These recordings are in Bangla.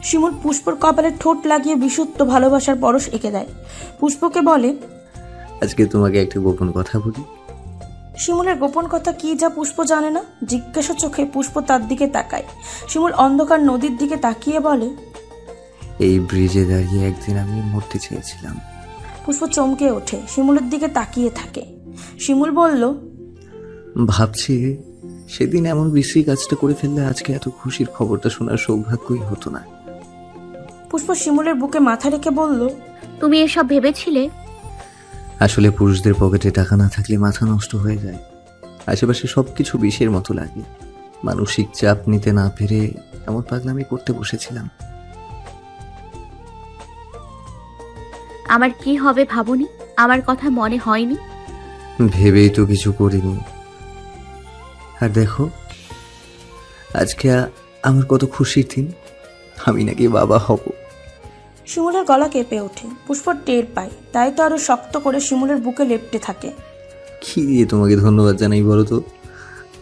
শিমুল পুষ্পর কপালে ঠোঁট লাগিয়ে বিশুদ্ধ ভালোবাসার পরশ এঁকে দেয়। পুষ্পকে বলে, আজকে তোমাকে একটা গোপন কথা বলি। শিমুলের গোপন কথা কি যা পুষ্প জানে না? জিজ্ঞাসা চোখে পুষ্প তার দিকে তাকায়। শিমুল অন্ধকার নদীর দিকে তাকিয়ে বলে, এই ব্রিজে দাঁড়িয়ে একদিন আমি মরতে চেয়েছিলাম। পুষ্প চমকে ওঠে, শিমুলের দিকে তাকিয়ে থাকে। শিমুল বলল, ভাবছি সেদিন এমন বিশ্রী কাজটা করে ফেললে আজকে এত খুশির খবরটা শোনার সৌভাগ্যই হতো না। পুষ্প শিমুলের বুকে মাথা রেখে বলল, তুমি এসব ভেবেছিলে? আসলে পুরুষদের পকেটে টাকা না থাকলে মাথা নষ্ট হয়ে যায়। আশেপাশে সবকিছু বিষের মতো লাগে। মানসিক চাপ নিতে না পেরে এমন পাগলামি করতে বসেছিলাম। আমার কি হবে ভাবনি? আমার কথা মনে হয়নি? ভেবেই তো কিছু করিনি। আর দেখো আজকে আমার কত খুশির দিন, আমি নাকি বাবা হব। শিমুলের গলা কেঁপে ওঠে। পুষ্প টের পায়, তাই তো আরো শক্ত করে শিমুলের বুকে লেপ্টে থাকে। কি দিয়ে তোমাকে ধন্যবাদ জানাই বলো তো?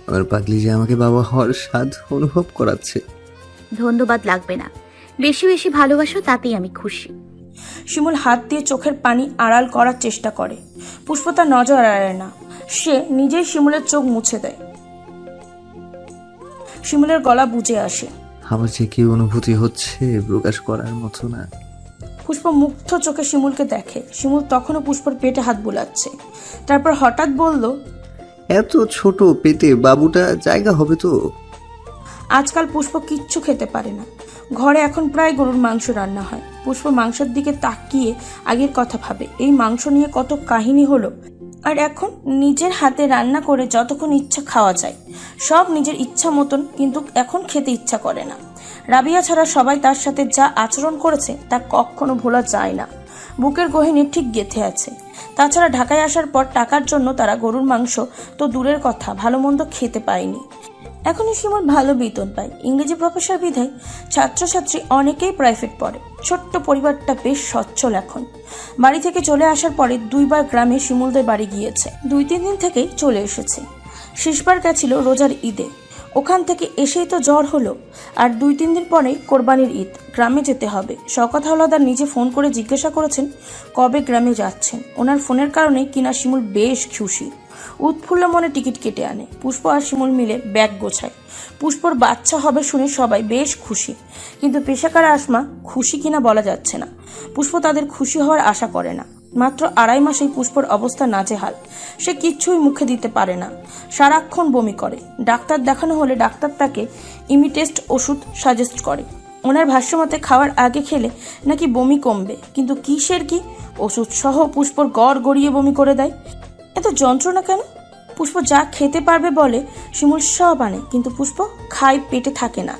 আমার পাগলি যে আমাকে বাবা হওয়ার স্বাদ অনুভব করাচ্ছে। ধন্যবাদ লাগবে না, বেশি বেশি ভালোবাসো তাতেই আমি খুশি। শিমুল হাত দিয়ে চোখের পানি আড়াল করার চেষ্টা করে। পুষ্প তার নজর এড়ায় না, সে নিজেই শিমুলের চোখ মুছে দেয়। শিমুলের গলা বুঝে আসে। আমার যে কি অনুভূতি হচ্ছে প্রকাশ করার মতো না। পুষ্প মুগ্ধ চোখে শিমুলকে দেখে। শিমুল তখনও পুষ্পর পেটে হাত বুলাচ্ছে। তারপর হঠাৎ বলল, এত ছোট পেটে বাবুটা জায়গা হবে তো? আজকাল পুষ্প কিচ্ছু খেতে পারে না। ঘরে এখন প্রায় গরুর মাংস রান্না হয়। পুষ্প মাংসের দিকে তাকিয়ে আগের কথা ভাবে, এই মাংস নিয়ে কত কাহিনী হলো। আর এখন নিজের হাতে রান্না করে যতক্ষণ ইচ্ছা খাওয়া যায়, সব নিজের ইচ্ছা মতন, কিন্তু এখন খেতে ইচ্ছা করে না। রাবিয়া ছাড়া সবাই তার সাথে যা আচরণ করেছে তা কখনো ভোলা যায় না। বুকের গহীনে ঠিক গেঁথে আছে। তাছাড়া ঢাকায় আসার পর টাকার জন্য তারা গরুর মাংস তো দূরের কথা, ভালো মন্দ খেতে পায়নি। এখনই শিমুল ভালো বেতন পায়, ইংরেজি প্রফেসর বিধায় ছাত্রছাত্রী অনেকেই প্রাইভেট পড়ে। ছোট্ট পরিবারটা বেশ সচ্ছল এখন। বাড়ি থেকে চলে আসার পরে 2 বার গ্রামে শিমুলদের বাড়ি গিয়েছে। 2-3 দিন থেকেই চলে এসেছে। শেষবার গেছিল রোজার ঈদে। ওখান থেকে এসেই তো জ্বর হলো। আর 2-3 দিন পরেই কোরবানির ঈদ, গ্রামে যেতে হবে। শওকত হাওলাদার নিজে ফোন করে জিজ্ঞাসা করেছেন কবে গ্রামে যাচ্ছেন। ওনার ফোনের কারণে কিনা শিমুল বেশ খুশি। উৎফুল্ল মনে টিকিট কেটে আনে। পুষ্প আর শিমুল মিলে ব্যাগ গোছায়। পুষ্পর বাচ্চা হবে শুনে সবাই বেশ খুশি, কিন্তু পেশাকার আসমা খুশি কিনা বলা যাচ্ছে না। পুষ্প তাদের খুশি হওয়ার আশা করে না। মাত্র 2.5 মাসেই পুষ্পর অবস্থা নাজেহাল। সে কিচ্ছুই মুখে দিতে পারে না, সারাক্ষণ বমি করে। ডাক্তার দেখানো হলে ডাক্তার তাকে ইমিটেস্ট ওষুধ সাজেস্ট করে। ওনার ভাষ্যমতে খাওয়ার আগে খেলে নাকি বমি কমবে, কিন্তু কিসের কি ওষুধ সহ পুষ্পর গড় গড়িয়ে বমি করে দেয়। এত যন্ত্রণা কেন? পুষ্প যা খেতে পারবে বলে শিমুল সব আনে, কিন্তু পুষ্প খায়, পেটে থাকে না।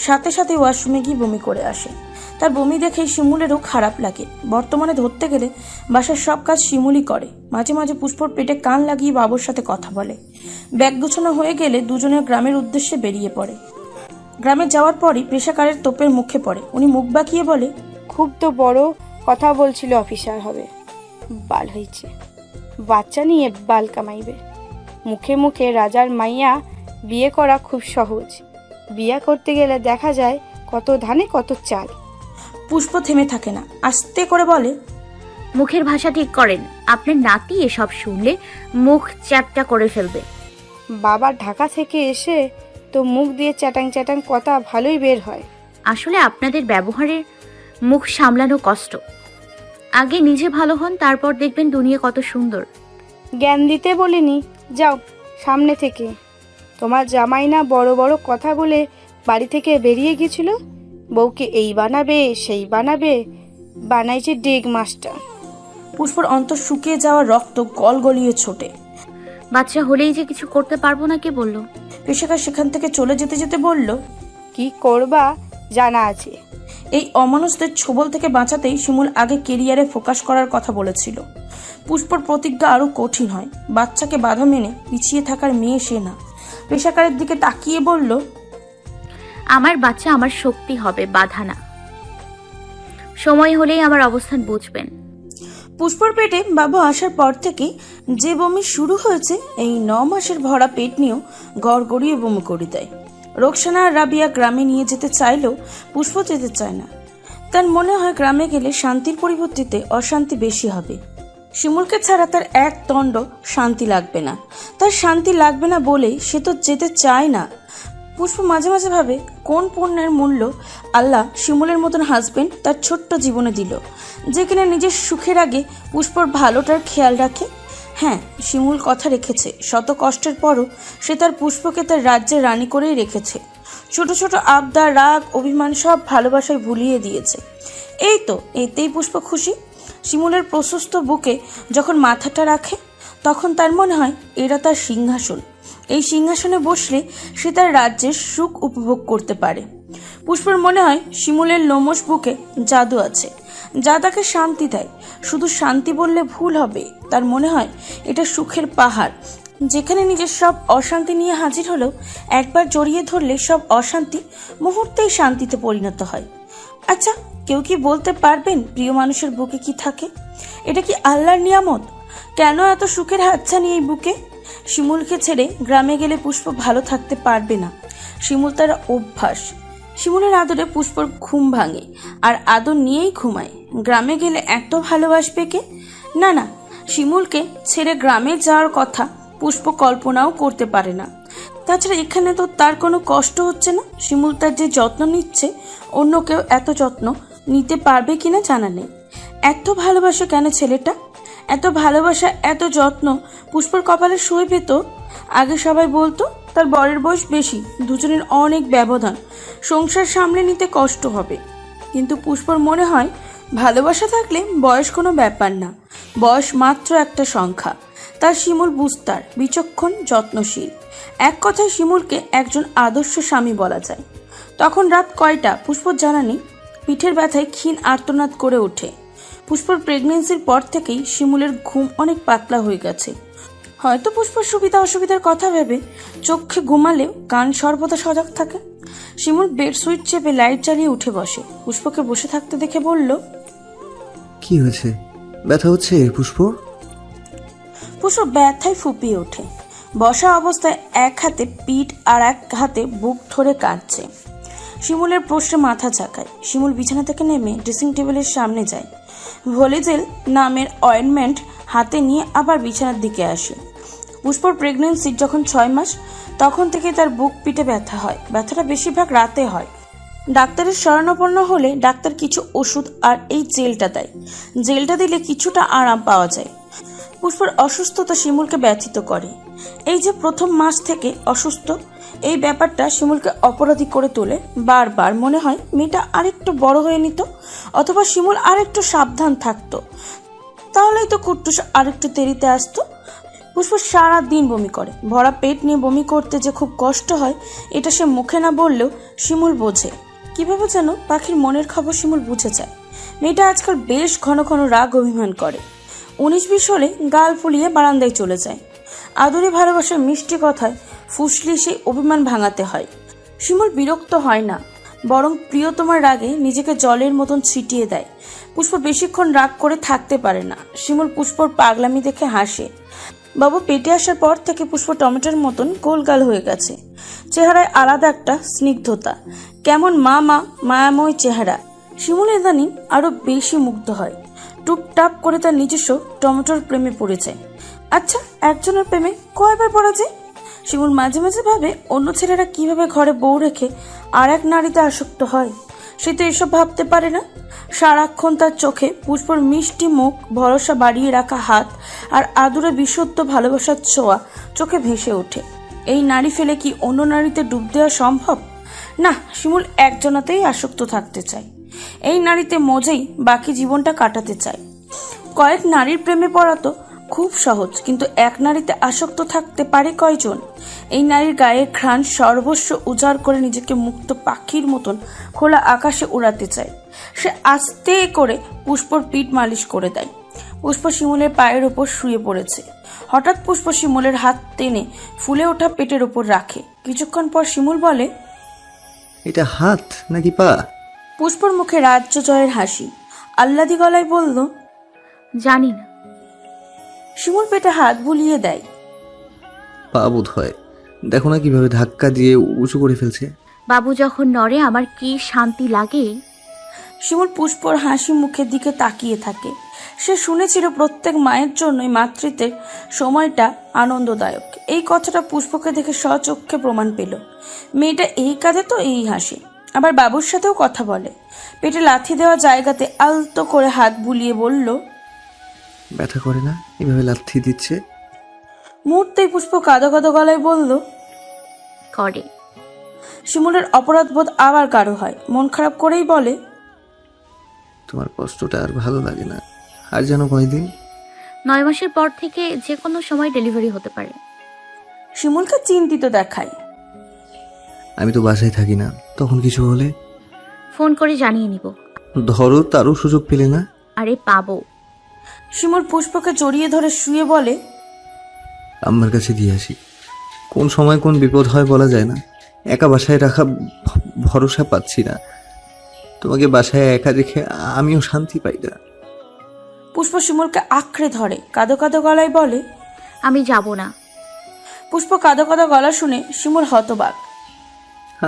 সাথে সাথে ওয়াশরুমে গিয়ে বমি করে আসে। তার বমি দেখে শিমুলেরও খারাপ লাগে। বর্তমানে ধরতে গেলে বাসার সব কাজ শিমুলই করে। মাঝে মাঝে পুষ্পর পেটে কান লাগিয়ে বাবুর সাথে কথা বলে। ব্যাগ গোছানো হয়ে গেলে দুজনে গ্রামের উদ্দেশ্যে বেরিয়ে পড়ে। গ্রামে যাওয়ার পরই পেশাকারের তোপের মুখে পড়ে। উনি মুখ বাঁকিয়ে বলে, খুব তো বড় কথা বলছিল অফিসার হবে, বাল হয়েছে, বাচ্চা নিয়ে বাল কামাইবে। মুখে মুখে রাজার মাইয়া বিয়ে করা খুব সহজ, বিয়ে করতে গেলে দেখা যায় কত ধানে কত চাল। পুষ্প থেমে থাকে না, আস্তে করে বলে, মুখের ভাষা ঠিক করেন, আপনার নাতি এসব শুনলে মুখ চ্যাপটা করে ফেলবে। বাবা ঢাকা থেকে এসে তো মুখ দিয়ে চ্যাটাং চ্যাটাং কথা ভালোই বের হয়। আসলে আপনাদের ব্যবহারের মুখ সামলানো কষ্ট। আগে নিজে ভালো হন, তারপর দেখবেন দুনিয়া কত সুন্দর। জ্ঞান দিতে বলিনি, যাও সামনে থেকে। তোমার জামাই না বড় বড় কথা বলে বাড়ি থেকে বেরিয়ে গেছিল, বউকে এই বানাবে সেই বানাবে, বানাইছে ডেগ মাস্টার। পুষ্পর অন্তর শুকিয়ে যাওয়া রক্ত গল গলিয়ে ছোটে। বাচ্চা হলেই যে কিছু করতে পারবো না কে বলল? পেশাকার সেখান থেকে চলে যেতে যেতে বলল, কি করবা জানা আছে। এই অমানুষদের ছোবল থেকে বাঁচাতেই শিমুল আগে কেরিয়ারে ফোকাস করার কথা বলেছিল। পুষ্পর প্রতিজ্ঞা আরো কঠিন হয়। বাচ্চাকে বাধা মেনে পিছিয়ে থাকার মেয়ে সে না। পেশাকারের দিকে তাকিয়ে বলল, আমার বাচ্চা আমার শক্তি হবে, বাধা না। সময় হলেই আমার অবস্থান বুঝবেন। পুষ্পর পেটে বাবু আসার পর থেকে যে বমি শুরু হয়েছে, এই 9 মাসের ভরা পেট নিয়েও গড়গড়িয়ে বমি করে দেয়। রোকসানা আর রাবিয়া গ্রামে নিয়ে যেতে চাইলেও পুষ্প যেতে চায় না। তার মনে হয় গ্রামে গেলে শান্তির পরিবর্তিতে অশান্তি বেশি হবে। শিমুলকে ছাড়া তার এক দণ্ড শান্তি লাগবে না। তার শান্তি লাগবে না বলেই সে তো যেতে চায় না। পুষ্প মাঝে মাঝে ভাবে কোন পণ্যের মূল্য আল্লাহ শিমুলের মতন হাজবেন্ড তার ছোট্ট জীবনে দিল, যে কিনা নিজের সুখের আগে পুষ্পর ভালোটার খেয়াল রাখে। হ্যাঁ, শিমুল কথা রেখেছে। শত কষ্টের পরও সে তার পুষ্পকে তার রাজ্যের রানী করেই রেখেছে। ছোট ছোট আবদার, রাগ, অভিমান সব ভালোবাসায় ভুলিয়ে দিয়েছে। এই তো, এতেই পুষ্প খুশি। শিমুলের প্রশস্ত বুকে যখন মাথাটা রাখে তখন তার মনে হয় এরা তার সিংহাসন। এই সিংহাসনে বসলে সে তার রাজ্যের সুখ উপভোগ করতে পারে। পুষ্পর মনে হয় শিমুলের লোমশ বুকে জাদু আছে, যা তাকে শান্তি দেয়। শুধু শান্তি বললে ভুল হবে, তার মনে হয় এটা সুখের পাহাড়, যেখানে নিজের সব অশান্তি নিয়ে হাজির হলেও একবার জড়িয়ে ধরলে সব অশান্তি মুহূর্তেই শান্তিতে পরিণত হয়। আচ্ছা, কেউ কি বলতে পারবেন প্রিয় মানুষের বুকে কি থাকে? এটা কি আল্লাহর নিয়ামত? কেন এত সুখের হাতছানি এই বুকে? শিমুলকে ছেড়ে গ্রামে গেলে পুষ্প ভালো থাকতে পারবে না। শিমুল তার অভ্যাস। শিমুলের আদরে পুষ্পর ঘুম ভাঙে, আর আদর নিয়েই ঘুমায়। গ্রামে গেলে এত ভালোবাসবে কে? না না, শিমুলকে ছেড়ে গ্রামে যাওয়ার কথা পুষ্প কল্পনাও করতে পারে না। তাছাড়া এখানে তো তার কোনো কষ্ট হচ্ছে না। শিমুল তার যে যত্ন নিচ্ছে, অন্য কেউ এত যত্ন নিতে পারবে কিনা জানা নেই। এত ভালোবাসে কেন ছেলেটা? এত ভালোবাসা, এত যত্ন পুষ্পর কপালে সই পেত। আগে সবাই বলতো তার বরের বয়স বেশি, দুজনের অনেক ব্যবধান, সংসার সামলে নিতে কষ্ট হবে। কিন্তু পুষ্পর মনে হয় ভালোবাসা থাকলে বয়স কোনো ব্যাপার না, বয়স মাত্র একটা সংখ্যা। তার শিমুল বুঝতার, বিচক্ষণ, যত্নশীল। এক কথায় শিমুলকে একজন আদর্শ স্বামী বলা যায়। তখন রাত কয়টা পুষ্প জানা নেই। পিঠের ব্যথায় ক্ষীণ আর্তনাদ করে ওঠে। পুষ্পর প্রেগনেন্সির পর থেকেই শিমুলের ঘুম অনেক পাতলা হয়ে গেছে। হয়তো পুষ্পর সুবিধা অসুবিধার কথা ভেবে চোখে ঘুমালেও কান সর্বদা সজাগ থাকে। শিমুল বেড সুইচ চেপে লাইট জ্বালিয়ে উঠে বসে। পুষ্পকে বসে থাকতে দেখে বলল, কি হয়েছে? ব্যথা হচ্ছে পুষ্প? পুষ্প ব্যথায় ফুপিয়ে ওঠে। বসা অবস্থায় এক হাতে পিঠ আর এক হাতে বুক ধরে কাঁদছে। শিমুলের প্রশ্নে মাথা ঝাঁকায়। শিমুল বিছানা থেকে নেমে ড্রেসিং টেবিলের সামনে যায়। ভলিজেল নামের অয়েন্টমেন্ট হাতে নিয়ে আবার বিছানার দিকে আসে। পুষ্পর প্রেগনেন্সির যখন 6 মাস, তখন থেকে তার বুক পিঠে ব্যথা হয়। ব্যথাটা বেশিরভাগ রাতে হয়। ডাক্তারের শরণাপন্ন হলে ডাক্তার কিছু ওষুধ আর এই জেলটা দেয়। জেলটা দিলে কিছুটা আরাম পাওয়া যায়। পুষ্পর অসুস্থতা শিমুলকে ব্যথিত করে। এই যে প্রথম মাস থেকে অসুস্থ, এই ব্যাপারটা শিমুলকে অপরাধী করে তোলে। বারবার মনে হয় মেয়েটা আরেকটু বড় হয়ে নিত, অথবা শিমুল আরেকটু সাবধান থাকতো, তাহলেই তো কুট্টুস আরেকটু দেরিতে আসতো। পুষ্প সারা দিন বমি করে। ভরা পেট নিয়ে বমি করতে যে খুব কষ্ট হয়, এটা সে মুখে না বললেও শিমুল বোঝে। কিভাবে যেন পাখির মনের খবর শিমুল বুঝে যায়। মেয়েটা আজকাল বেশ ঘন ঘন রাগ অভিমান করে। 19-20 হলে গাল ফুলিয়ে বারান্দায় চলে যায়। আদরে ভালোবাসার মিষ্টি কথায় ফুসলি সেই অভিমান ভাঙাতে হয়। শিমুল বিরক্ত হয় না, বরং প্রিয়তমার রাগে নিজেকে জলের মতন ছিটিয়ে দেয়। পুষ্প বেশিক্ষণ রাগ করে থাকতে পারে না। শিমুল পুষ্পর পাগলামি দেখে হাসে। বাবু পেটে আসার পর থেকে পুষ্প টমেটোর মতন গোলগাল হয়ে গেছে। চেহারায় আলাদা একটা স্নিগ্ধতা, কেমন মায়াময় চেহারা। শিমুল ইদানিং আরো বেশি মুগ্ধ হয়। টুপটাপ করে তার নিজস্ব টমেটোর প্রেমে পড়েছে। আচ্ছা, একজনের প্রেমে কয়বার পড়া যায়? শিমুল মাঝে মাঝে ভাবে অন্য ছেলেরা কিভাবে ঘরে বউ রেখে আর এক নারীতে আসক্ত হয়। সে তো এসব ভাবতে পারে না। সারাক্ষণ তার চোখে পুষ্পর মিষ্টি মুখ, ভরসা বাড়িয়ে রাখা হাত আর আদুরে বিশুদ্ধ ভালোবাসার ছোঁয়া চোখে ভেসে ওঠে। এই নারী ফেলে কি অন্য নারীতে ডুব দেওয়া সম্ভব? না, শিমুল একজনাতেই আসক্ত থাকতে চায়। এই নারীতে মজেই বাকি জীবনটা কাটাতে চায়। কয়েক নারীর প্রেমে পড়া তো খুব সহজ, কিন্তু এক নারীতে আসক্ত থাকতে পারে কয়জন? এই নারীর গায়ে ঘ্রাণ সর্বস্ব উজাড় করে নিজেকে মুক্ত পাখির মতন খোলা আকাশে উড়াতে চায়। সে আস্তে করে পুষ্পর পিঠ মালিশ করে দেয়। পুষ্প শিমুলের পায়ের ওপর শুয়ে পড়েছে। হঠাৎ পুষ্প শিমুলের হাত টেনে ফুলে ওঠা পেটের ওপর রাখে। কিছুক্ষণ পর শিমুল বলে, এটা হাত নাকি পা? পুষ্পর মুখে রাজ্য জয়ের হাসি। আহ্লাদি গলায় বলল, জানি না। শিমুল পেটে হাত বুলিয়ে দেয়। পা বোধ হয়। দেখো না কিভাবে ধাক্কা দিয়ে উঁচু করে ফেলছে। বাবু যখন নড়ে আমার কি শান্তি লাগে। শিমুল পুষ্পর হাসি মুখের দিকে তাকিয়ে থাকে। সে শুনেছিল প্রত্যেক মায়ের জন্যই মাতৃত্বের সময়টা আনন্দদায়ক। এই কথাটা পুষ্পকে দেখে স্বচক্ষে প্রমাণ পেল। মেয়েটা এই কাঁদে তো এই হাসে, আবার বাবুর সাথেও কথা বলে। পেটে লাথি দেওয়া জায়গাতে আলতো করে হাত বুলিয়ে বলল, ব্যথা করে না এভাবে লাথি দিচ্ছে? মুহূর্তেই পুষ্প কাঁদো কাঁদো গলায় বলল, করে। শিমুলের অপরাধবোধ আবার গাঢ় হয়। মন খারাপ করেই বলে, তোমার কষ্টটা আর ভালো লাগে না। আর যেন কয়দিন? 9 মাসের পর থেকে যে কোনো সময় ডেলিভারি হতে পারে। শিমুলকে চিন্তিত দেখায়। আমি তো বাসায় থাকি না, তখন কিছু হলে? ফোন করে জানিয়ে নিব। ধরো তারও সুযোগ পেলে না? আরে পাবো। শিমুল পুষ্পকে জড়িয়ে ধরে শুয়ে বলে, আম্মার কাছে দিয়ে আসি। কোন সময় কোন বিপদ হয় বলা যায় না। একা বাসায় রাখা ভরসা পাচ্ছি না। তোমাকে বাসায় একা রেখে আমিও শান্তি পাই না। পুষ্প শিমুলকে আঁকড়ে ধরে কাঁদো কাঁদো গলায় বলে, আমি যাব না। পুষ্প কাঁদো কাঁদো গলা শুনে শিমুল হতবাক।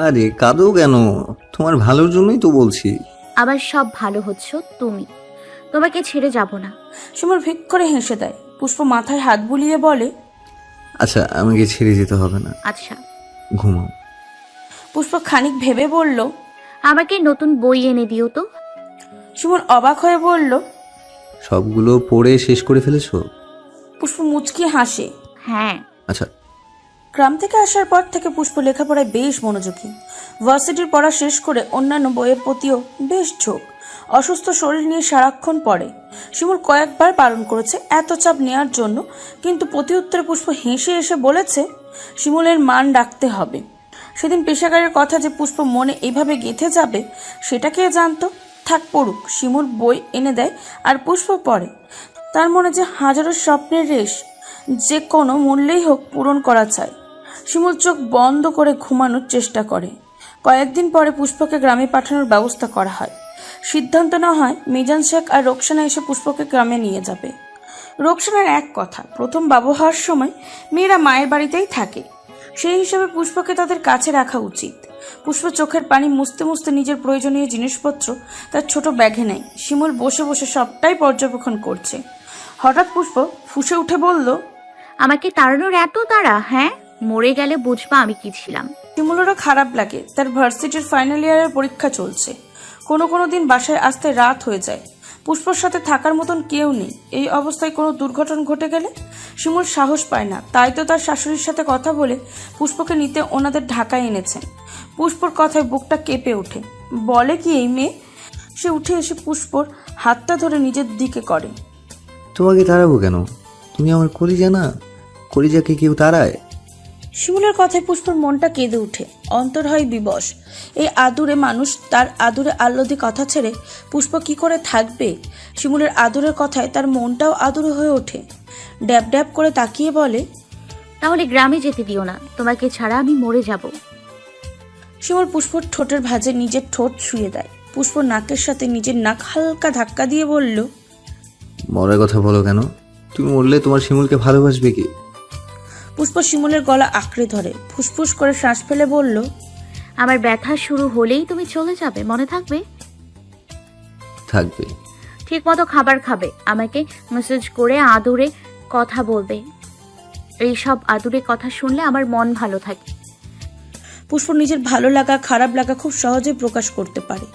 আরে কাঁদো কেন? তোমার ভালোর জন্যই তো বলছি। আবার সব ভালো হচ্ছ তুমি, তোমাকে ছেড়ে যাব না। শিমুল ভিক করে হেসে দেয়। পুষ্প মাথায় হাত বুলিয়ে বলে, আচ্ছা আমাকে ছেড়ে যেতে হবে না, আচ্ছা ঘুমাও। পুষ্প খানিক ভেবে বলল, আমাকে নতুন বই এনে দিও তো। শিমুল অবাক হয়ে বলল, সবগুলো পড়ে শেষ করে ফেলেছো? পুষ্প মুচকি হাসে। হ্যাঁ। আচ্ছা। গ্রাম থেকে আসার পর থেকে পুষ্প লেখাপড়ায় বেশ মনোযোগী। ভার্সিটির পড়া শেষ করে অন্যান্য বইয়ের প্রতিও বেশ ঝোঁক। অসুস্থ শরীর নিয়ে সারাক্ষণ পড়ে। শিমুল কয়েকবার বারণ করেছে এত চাপ নেওয়ার জন্য, কিন্তু প্রতি উত্তরে পুষ্প হেসে এসে বলেছে শিমুলের মান রাখতে হবে। সেদিন পেশাগারের কথা যে পুষ্প মনে এইভাবে গেঁথে যাবে সেটা কে জানতো। থাক পড়ুক, শিমুল বই এনে দেয় আর পুষ্প পড়ে। তার মনে যে হাজারো স্বপ্নের রেশ, যে কোনো মূল্যেই হোক পূরণ করা চায়। শিমুল চোখ বন্ধ করে ঘুমানোর চেষ্টা করে। কয়েকদিন পরে পুষ্পকে গ্রামে পাঠানোর ব্যবস্থা করা হয়। সিদ্ধান্ত না হয় মিজান শেখ আর রোকসানা এসে পুষ্পকে গ্রামে নিয়ে যাবে। রোকসানার এক কথা, প্রথম বাবু হওয়ার সময় মেয়েরা মায়ের বাড়িতেই থাকে, সেই হিসাবে পুষ্পকে তাদের কাছে রাখা উচিত। পুষ্প চোখের পানি মুছতে মুছতে নিজের প্রয়োজনীয় জিনিসপত্র তার ছোট ব্যাগে নেয়। শিমুল বসে বসে সবটাই পর্যবেক্ষণ করছে। হঠাৎ পুষ্প ফুঁসে উঠে বলল, আমাকে তাড়ানোর এত তাড়া? হ্যাঁ, মরে গেলে বুঝবা আমি কি ছিলাম। শিমুলেরও খারাপ লাগে। তার ভার্সিটির ফাইনাল ইয়ারের পরীক্ষা চলছে। কোনো দিন বাসায় আসতে রাত হয়ে যায়। পুষ্পর সাথে থাকার মতন কেউ নেই। এই অবস্থায় কোনো দুর্ঘটনা ঘটে গেলে শিমুল সাহস পায় না। তাই তো তার শাশুড়ির সাথে কথা বলে পুষ্পকে নিতে ওনাদের ঢাকায় এনেছেন। পুষ্পর কথায় বুকটা কেঁপে ওঠে। বলে কি এই মেয়ে? সে উঠে এসে পুষ্পর হাতটা ধরে নিজের দিকে করে। তোমাকে তাড়াবো কেন? তুমি আমার কলিজা না? কলিজাকে কেউ তাড়ায়? শিমুলের কথায় পুষ্পর মনটা কেঁদে উঠে, অন্তর হয় বিবশ। এই আদুরে মানুষ তার আদুরে আল্লাদি কথা ছেড়ে পুষ্প কি করে থাকবে? শিমুলের আদুরের কথায় তার মনটাও আদুরে হয়ে ওঠে। ড্যাব ড্যাব করে তাকিয়ে বলে, তাহলে গ্রামে যেতে দিও না, তোমাকে ছাড়া আমি মরে যাব। শিমুল পুষ্পর ঠোঁটের ভাঁজে নিজের ঠোঁট শুয়ে দেয়। পুষ্প নাকের সাথে নিজের নাক হালকা ধাক্কা দিয়ে বলল, মরার কথা বলো কেন? তুমি মরলে তোমার শিমুলকে ভালোবাসবে কি? পুষ্প শিমুলের গলা আঁকড়ে ধরে ফুসফুস করে শ্বাস ফেলে বলল, আমার ব্যথা শুরু হলেই তুমি চলে যাবে, মনে থাকবে? থাকবে। ঠিক মতো খাবার খাবে, আমাকে মেসেজ করে আদুরে কথা বলবে। এইসব আদুরে কথা শুনলে আমার মন ভালো থাকে। পুষ্প নিজের ভালো লাগা খারাপ লাগা খুব সহজে প্রকাশ করতে পারে।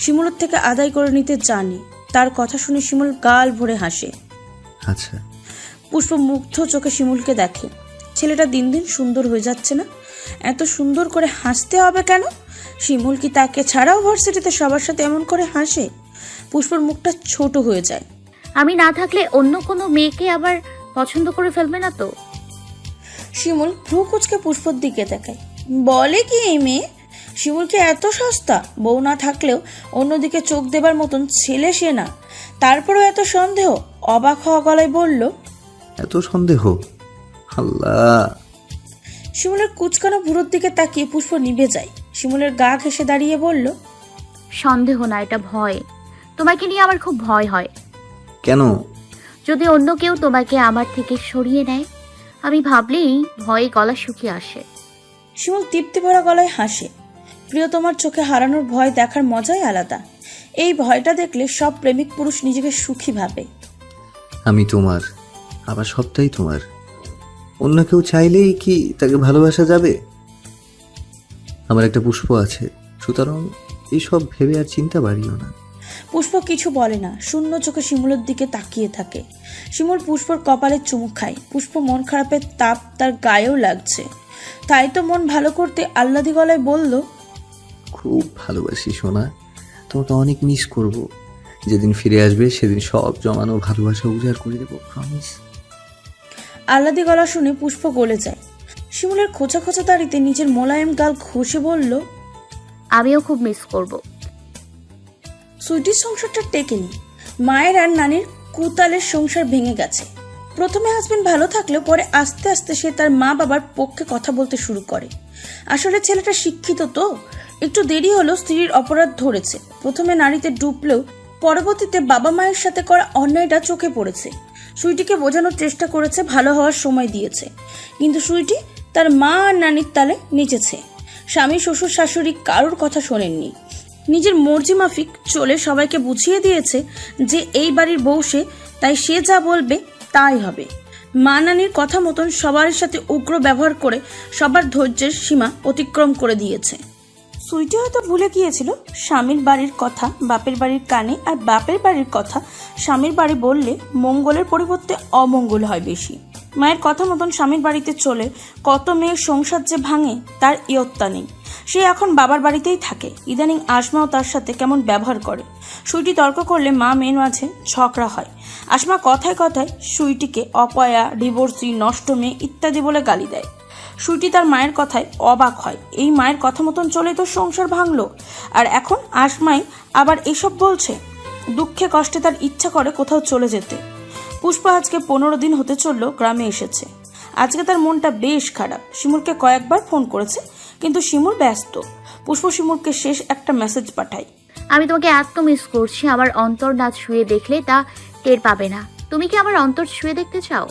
শিমুলের থেকে আদায় করে নিতে জানে। তার কথা শুনে শিমুল গাল ভরে হাসে। আচ্ছা। পুষ্প মুগ্ধ চোখে শিমুলকে দেখে। ছেলেটা দিন দিন সুন্দর হয়ে যাচ্ছে না? এত সুন্দর করে হাসতে হবে কেন? শিমুল কি তাকে ছাড়াও ভার্সিটিতে সবার সাথে এমন করে হাসে? পুষ্পর মুখটা ছোট হয়ে যায়। আমি না থাকলে অন্য কোনো মেয়েকে আবার পছন্দ করে ফেলবে না তো? শিমুল ভ্রু কুচকে পুষ্পর দিকে তাকায়। বলে কি এই মেয়ে? শিমুল কি এত সস্তা? বউ না থাকলেও অন্যদিকে চোখ দেবার মতন ছেলে সে না, তারপরেও এত সন্দেহ? অবাক হওয়া গলায় বলল, এত সন্দেহ? আল্লাহ। শিমুলের কুচকানো ভুরুর দিকে তাকিয়ে পুষ্প নিভে যায়। শিমুলের গা ঘেঁষে দাঁড়িয়ে বলল, সন্দেহ না, এটা ভয়। তোমাকে নিয়ে আমার খুব ভয় হয়। কেন? যদি অন্য কেউ তোমাকে আমার থেকে সরিয়ে নেয়, আমি ভাবলেই ভয়ে গলা শুকিয়ে আসে। শিমুল তৃপ্তি ভরা গলায় হাসে। প্রিয়তমার চোখে হারানোর ভয় দেখার মজাই আলাদা। এই ভয়টা দেখলে সব প্রেমিক পুরুষ নিজেকে সুখী ভাবে। আমি তোমার, আবার সবটাই তোমার। অন্য কেউ চাইলেই কি তাকে ভালোবাসা যাবে? আমার একটা পুষ্প আছে, সুতরাং এইসব ভেবে আর চিন্তা বাড়িও না। পুষ্প কিছু বলে না, শূন্য চোখে শিমুলের দিকে তাকিয়ে থাকে। শিমুল পুষ্পর কপালে চুমু খায়। পুষ্প মন খারাপের তাপ তার গায়েও লাগছে, তাই তো মন ভালো করতে আহ্লাদি গলায় বলল, খুব ভালোবাসি সোনা, তোমাকে অনেক মিস করব। যেদিন ফিরে আসবে সেদিন সব জমানো ভালোবাসা উজাড় করে দেবো, প্রমিস। আহ্লাদি গলা শুনে পুষ্প গলে যায়। শিমুলের খোঁচা খোঁচা দাড়িতে নিজের মোলায়েম গাল ঘষে বলল, আমিও খুব মিস করব। সুইটির সংসারটা টেকেনি। মায়ের আর নানির কুতালের সংসার ভেঙে গেছে। প্রথমে হাজবেন্ড ভালো থাকলেও পরে আস্তে আস্তে সে তার মা বাবার পক্ষে কথা বলতে শুরু করে। আসলে ছেলেটা শিক্ষিত তো, একটু দেরি হলো স্ত্রীর অপরাধ ধরেছে। প্রথমে নারীতে ডুবলেও পরবর্তীতে বাবা মায়ের সাথে করা অন্যায়টা চোখে পড়েছে। সুইটিকে বোঝানোর চেষ্টা করেছে, ভালো হওয়ার সময় দিয়েছে, কিন্তু সুইটি তার মা আর নানির তালে নেচেছে। স্বামী শ্বশুর শাশুড়ি কারোর কথা শোনেননি, নিজের মর্জি মাফিক চলে সবাইকে বুঝিয়ে দিয়েছে যে এই বাড়ির বউ সে, তাই সে যা বলবে তাই হবে। মা নানির কথা মতন সবার সাথে উগ্র ব্যবহার করে সবার ধৈর্যের সীমা অতিক্রম করে দিয়েছে। সুইটি হয়তো ভুলে গিয়েছিল স্বামীর বাড়ির কথা বাপের বাড়ির কানে, আর বাপের বাড়ির কথা স্বামীর বাড়ি বললে মঙ্গলের পরিবর্তে অমঙ্গল হয় বেশি। মায়ের কথা মতন স্বামীর বাড়িতে চলে কত মেয়ের সংসার যে ভাঙে তার ইয়ত্তা নেই। সে এখন বাবার বাড়িতেই থাকে। ইদানিং আসমাও তার সাথে কেমন ব্যবহার করে। সুইটি তর্ক করলে মা মেয়ের মাঝে ঝগড়া হয়। আসমা কথায় কথায় সুইটিকে অপয়া, ডিভোর্সি, নষ্ট মেয়ে ইত্যাদি বলে গালি দেয়। সুইটি তার মায়ের কথায় অবাক হয়। এই মায়ের কথা মতন চলে তো সংসার ভাঙলো, আর এখন আসমাই আবার এসব বলছে। দুঃখে কষ্টে তার ইচ্ছা করে কোথাও চলে যেতে। পুষ্পা আজকে 15 দিন হতে চললো গ্রামে এসেছে। আজকে তার মনটা বেশ খারাপ। শিমুলকে কয়েকবার ফোন করেছে, কিন্তু শিমুল ব্যস্ত। পুষ্প শিমুলকে শেষ একটা মেসেজ পাঠায়, আমি তোমাকে এত মিস করছি, আমার অন্তর না ছুঁয়ে দেখলে তা টের পাবে না। তুমি কি আমার অন্তর ছুঁয়ে দেখতে চাও?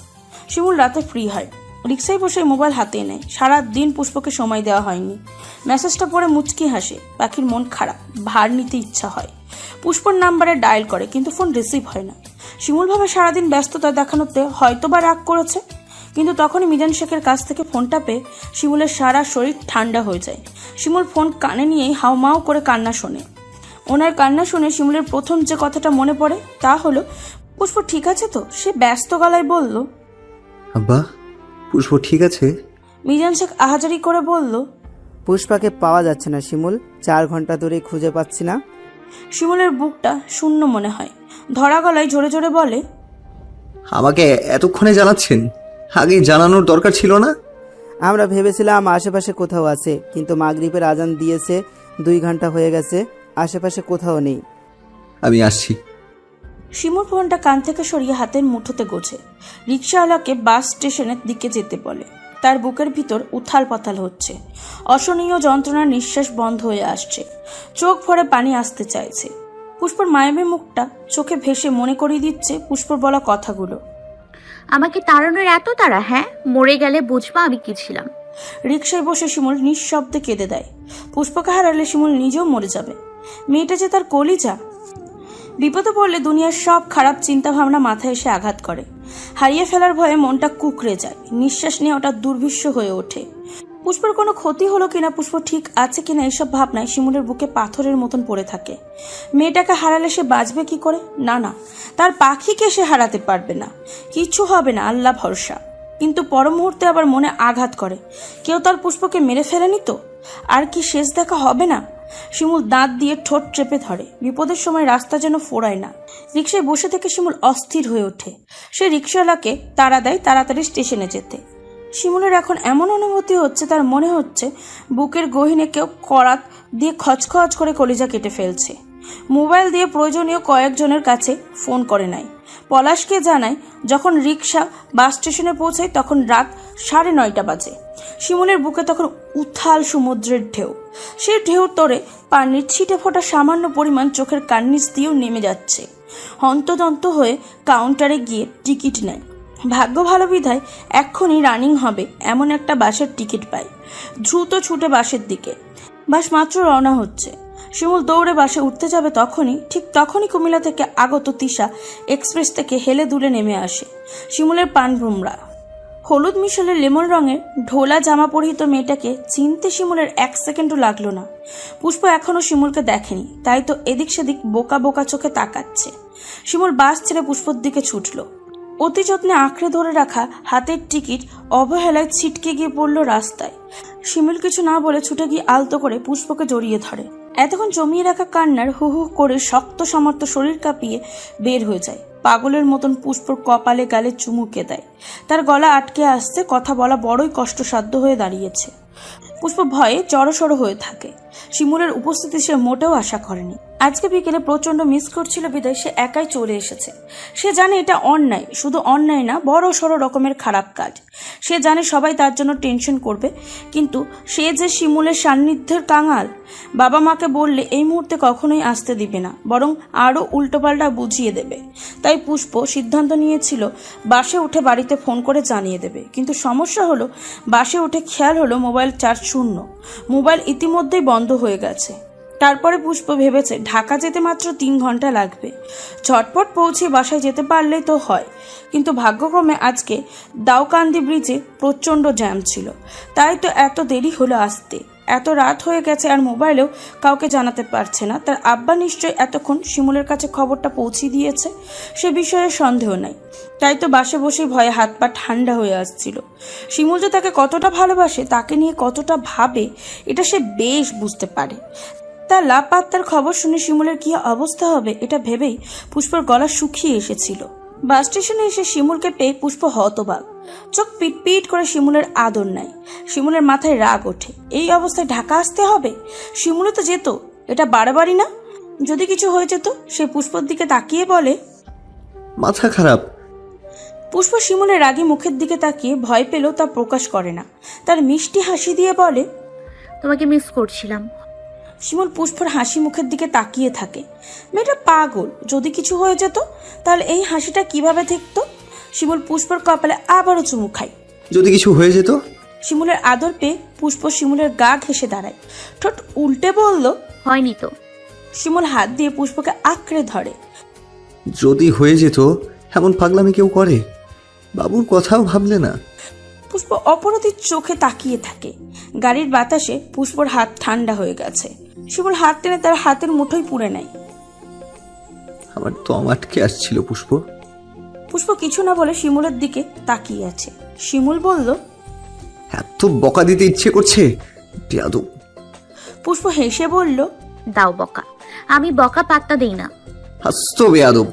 শিমুল রাতে ফ্রি হয়, রিক্সায় বসে মোবাইল হাতে নেয়। সারা দিন পুষ্পকে সময় দেওয়া হয়নি। মেসেজটা পড়ে মুচকি হাসে। পাখির মন খারাপ, ভার নিতে ইচ্ছা হয়। পুষ্পর নাম্বারে ডায়াল করে, কিন্তু ফোন রিসিভ হয় না। শিমুল ভাবে সারাদিন ব্যস্ততা দেখানোতে হয়তো বা রাগ করেছে, কিন্তু তখনই মিজান শেখের কাছ থেকে ফোনটা পেয়ে শিমুলের সারা শরীর ঠান্ডা হয়ে যায়। শিমুল ফোন কানে নিয়েই হাউমাউ করে কান্না শোনে। ওনার কান্না শুনে শিমুলের প্রথম যে কথাটা মনে পড়ে তা হলো, পুষ্প ঠিক আছে তো? সে ব্যস্ত গলায় বলল, আব্বা, পুষ্প ঠিক আছে? মিজান শেখ আহাজারি করে বলল, পুষ্পাকে পাওয়া যাচ্ছে না শিমুল, 4 ঘন্টা ধরে খুঁজে পাচ্ছি না। শিমুলের বুকটা শূন্য মনে হয়। ধরা গলায় জোরে জোরে বলে, আমাকে এতক্ষণে জানাচ্ছেন? আগে জানানোর দরকার ছিল না? আমরা ভেবেছিলাম আশেপাশে কোথাও আছে, কিন্তু মাগরিবের আজান দিয়েছে, 2 ঘন্টা হয়ে গেছে, আশেপাশে কোথাও নেই। আমি আসছি। শিমুল ফোনটা কান থেকে সরিয়ে হাতের মুঠোতে গোছে। রিক্সাওয়ালাকে বাস স্টেশনের দিকে যেতে বলে। তার বুকের ভিতর উথাল পাতাল হচ্ছে। অসহনীয় যন্ত্রণার নিঃশ্বাস বন্ধ হয়ে আসছে। চোখ ভরে পানি আসতে চাইছে। পুষ্পর মায়াবী মুখটা চোখে ভেসে মনে করিয়ে দিচ্ছে পুষ্পর বলা কথাগুলো। আমাকে তাড়ানোর এত তাড়া? হ্যাঁ, মরে গেলে বুঝবা আমি কি ছিলাম। রিক্সায় বসে শিমুল নিঃশব্দে কেঁদে দেয়। পুষ্পকে হারালে শিমুল নিজেও মরে যাবে। মেয়েটা যে তার কলিজা। বিপদে পড়লে দুনিয়ার সব খারাপ চিন্তা ভাবনা মাথায় এসে আঘাত করে। হারিয়ে ফেলার ভয়ে মনটা কুকড়ে যায়। নিঃশ্বাস নিয়ে ওটা দুর্বিষ্য হয়ে ওঠে। পুষ্পর কোনো ক্ষতি হলো কিনা, পুষ্প ঠিক আছে কিনা, এসব ভাবনায় শিমুলের বুকে পাথরের মতন পড়ে থাকে। মেয়েটাকে হারালে সে বাঁচবে কি করে? না না, তার পাখিকে সে হারাতে পারবে না। কিচ্ছু হবে না, আল্লাহ ভরসা। কিন্তু পর মুহূর্তে আবার মনে আঘাত করে, কেউ তার পুষ্পকে মেরে ফেলেনি তো? আর কি শেষ দেখা হবে না? শিমুল দাঁত দিয়ে ঠোঁট চেপে ধরে। বিপদের সময় রাস্তা যেন ফোরায় না। রিক্সায় বসে থেকে শিমুল অস্থির হয়ে ওঠে। সে রিক্সাওয়ালাকে তাড়া দেয় তাড়াতাড়ি স্টেশনে যেতে। শিমুলের এখন এমন অনুভূতি হচ্ছে, তার মনে হচ্ছে বুকের গহীনে কেউ করাত দিয়ে খচখচ করে কলিজা কেটে ফেলছে। মোবাইল দিয়ে প্রয়োজনীয় কয়েকজনের কাছে ফোন করে নাই। পলাশকে জানায় যখন রিক্সা বাস স্টেশনে পৌঁছায় তখন রাত 9:30 বাজে। শিমুলের বুকে তখন উথাল সমুদ্রের ঢেউ। সেই ঢেউ তোরে পানির ছিটে ফোটা সামান্য পরিমাণ চোখের কান্নিস দিয়েও নেমে যাচ্ছে। হন্তদন্ত হয়ে কাউন্টারে গিয়ে টিকিট নেয়। ভাগ্য ভালো বিধায় এক্ষুনি রানিং হবে এমন একটা বাসের টিকিট পায়। দ্রুত ছুটে বাসের দিকে। বাস মাত্র রওনা হচ্ছে। শিমুল দৌড়ে বাসে উঠতে যাবে ঠিক তখনই কুমিল্লা থেকে আগত তিশা এক্সপ্রেস থেকে হেলে দুলে নেমে আসে। শিমুলের পান ভ্রমরা হলুদ মিশালের লেমন রঙের ঢোলা জামা পরিহিত মেয়েটাকে চিনতে শিমুলের 1 সেকেন্ডও লাগলো না। পুষ্প এখনো শিমুলকে দেখেনি, তাই তো এদিক সেদিক বোকা বোকা চোখে তাকাচ্ছে। শিমুল বাস ছেড়ে পুষ্পর দিকে ছুটল। অতি যত্নে আঁকড়ে ধরে রাখা হাতের টিকিট অবহেলায় ছিটকে গিয়ে পড়ল রাস্তায়। শিমুল কিছু না বলে ছুটে গিয়ে আলতো করে পুষ্পকে জড়িয়ে ধরে। এতক্ষণ জমিয়ে রাখা কান্নার হু হু করে শক্ত সমর্থ শরীর কাঁপিয়ে বের হয়ে যায়। পাগলের মতন পুষ্পর কপালে গালে চুমুকে দেয়। তার গলা আটকে আসছে, কথা বলা বড়ই কষ্টসাধ্য হয়ে দাঁড়িয়েছে। পুষ্প ভয়ে জড়সড় হয়ে থাকে। শিমুলের উপস্থিতি সে মোটেও আশা করেনি। আজকে বিকেলে প্রচন্ড মিস করছিল বিদায় সে একাই চলে এসেছে। সে জানে এটা অন্যায়, শুধু অন্যায় না, বড় সড়ো রকমের খারাপ কাজ। সে জানে সবাই তার জন্য টেনশন করবে, কিন্তু সে যে শিমুলের সান্নিধ্যের কাঙাল। বাবা মাকে বললে এই মুহূর্তে কখনোই আসতে দিবে না, বরং আরও উল্টোপাল্টা বুঝিয়ে দেবে। তাই পুষ্প সিদ্ধান্ত নিয়েছিল বাসে উঠে বাড়িতে ফোন করে জানিয়ে দেবে। কিন্তু সমস্যা হলো, বাসে উঠে খেয়াল হলো মোবাইল চার্জ শূন্য। মোবাইল ইতিমধ্যেই বন্ধ হয়ে গেছে। তারপরে পুষ্প ভেবেছে ঢাকা যেতে মাত্র 3 ঘন্টা লাগবে। ঝটপট পৌঁছে বাসায় যেতে পারলেই তো হয়। কিন্তু ভাগ্যক্রমে আজকে দাউকান্দি ব্রিজে প্রচণ্ড জ্যাম ছিল, তাই তো এত দেরি হলো আসতে। এত রাত হয়ে গেছে আর মোবাইলেও কাউকে জানাতে পারছে না। তার আব্বা নিশ্চয়ই এতক্ষণ শিমুলের কাছে খবরটা পৌঁছে দিয়েছে, সে বিষয়ে সন্দেহ নাই। তাই তো বাসে বসেই ভয়ে হাত পা ঠান্ডা হয়ে আসছিল। শিমুল যে তাকে কতটা ভালোবাসে, তাকে নিয়ে কতটা ভাবে, এটা সে বেশ বুঝতে পারে। তার লাপাত্তার খবর শুনে শিমুলের কি অবস্থা হবে এটা ভেবেই পুষ্পর গলা শুকিয়ে এসেছিল। বাস স্টেশনে এসে শিমুলকে পেয়ে পুষ্প হতবাক। চোখ পিট করে শিমুলের আদর নেয়। শিমুলের মাথায় রাগ ওঠে। এই অবস্থায় ঢাকা আসতে হবে? শিমুলে তো যেত, এটা বাড়াবাড়ি না? যদি কিছু হয়ে যেত? সে পুষ্পর দিকে তাকিয়ে বলে, মাথা খারাপ। পুষ্প শিমুলের রাগী মুখের দিকে তাকিয়ে ভয় পেলেও তা প্রকাশ করে না। তার মিষ্টি হাসি দিয়ে বলে, তোমাকে মিস করছিলাম। শিমুল পুষ্পর হাসি মুখের দিকে তাকিয়ে থাকে। মেয়েটা পাগল, যদি কিছু হয়ে যেত তাহলে এই হাসিটা কিভাবে থাকতো? শিমুল পুষ্পর কপালে আবারও চুমু খায়। যদি কিছু হয়ে যেত? শিমুলের আদর পেয়ে পুষ্প শিমুলের গা ঘেঁষে দাঁড়ায়। ঠোঁট উল্টে বলল, হয়নি তো। শিমুল হাত দিয়ে পুষ্পকে আঁকড়ে ধরে। যদি হয়ে যেত? এমন পাগলামি কেউ করে? বাবুর কথাও ভাবলে না? পুষ্প অপরাধীর চোখে তাকিয়ে থাকে। গাড়ির বাতাসে পুষ্পর হাত ঠান্ডা হয়ে গেছে। শিমুল হাত টেনে তার হাতের মুঠোয় পুড়ে নেয়। আমার দম আটকে আসছিল পুষ্প। পুষ্প কিছু না বলে শিমুলের দিকে তাকিয়ে আছে। শিমুল বলল, এত বকা দিতে ইচ্ছে করছে? বেয়াদব। পুষ্প হেসে বলল, দাও বকা। আমি বকা পাত্তা দেই না। হাসত বেয়াদব।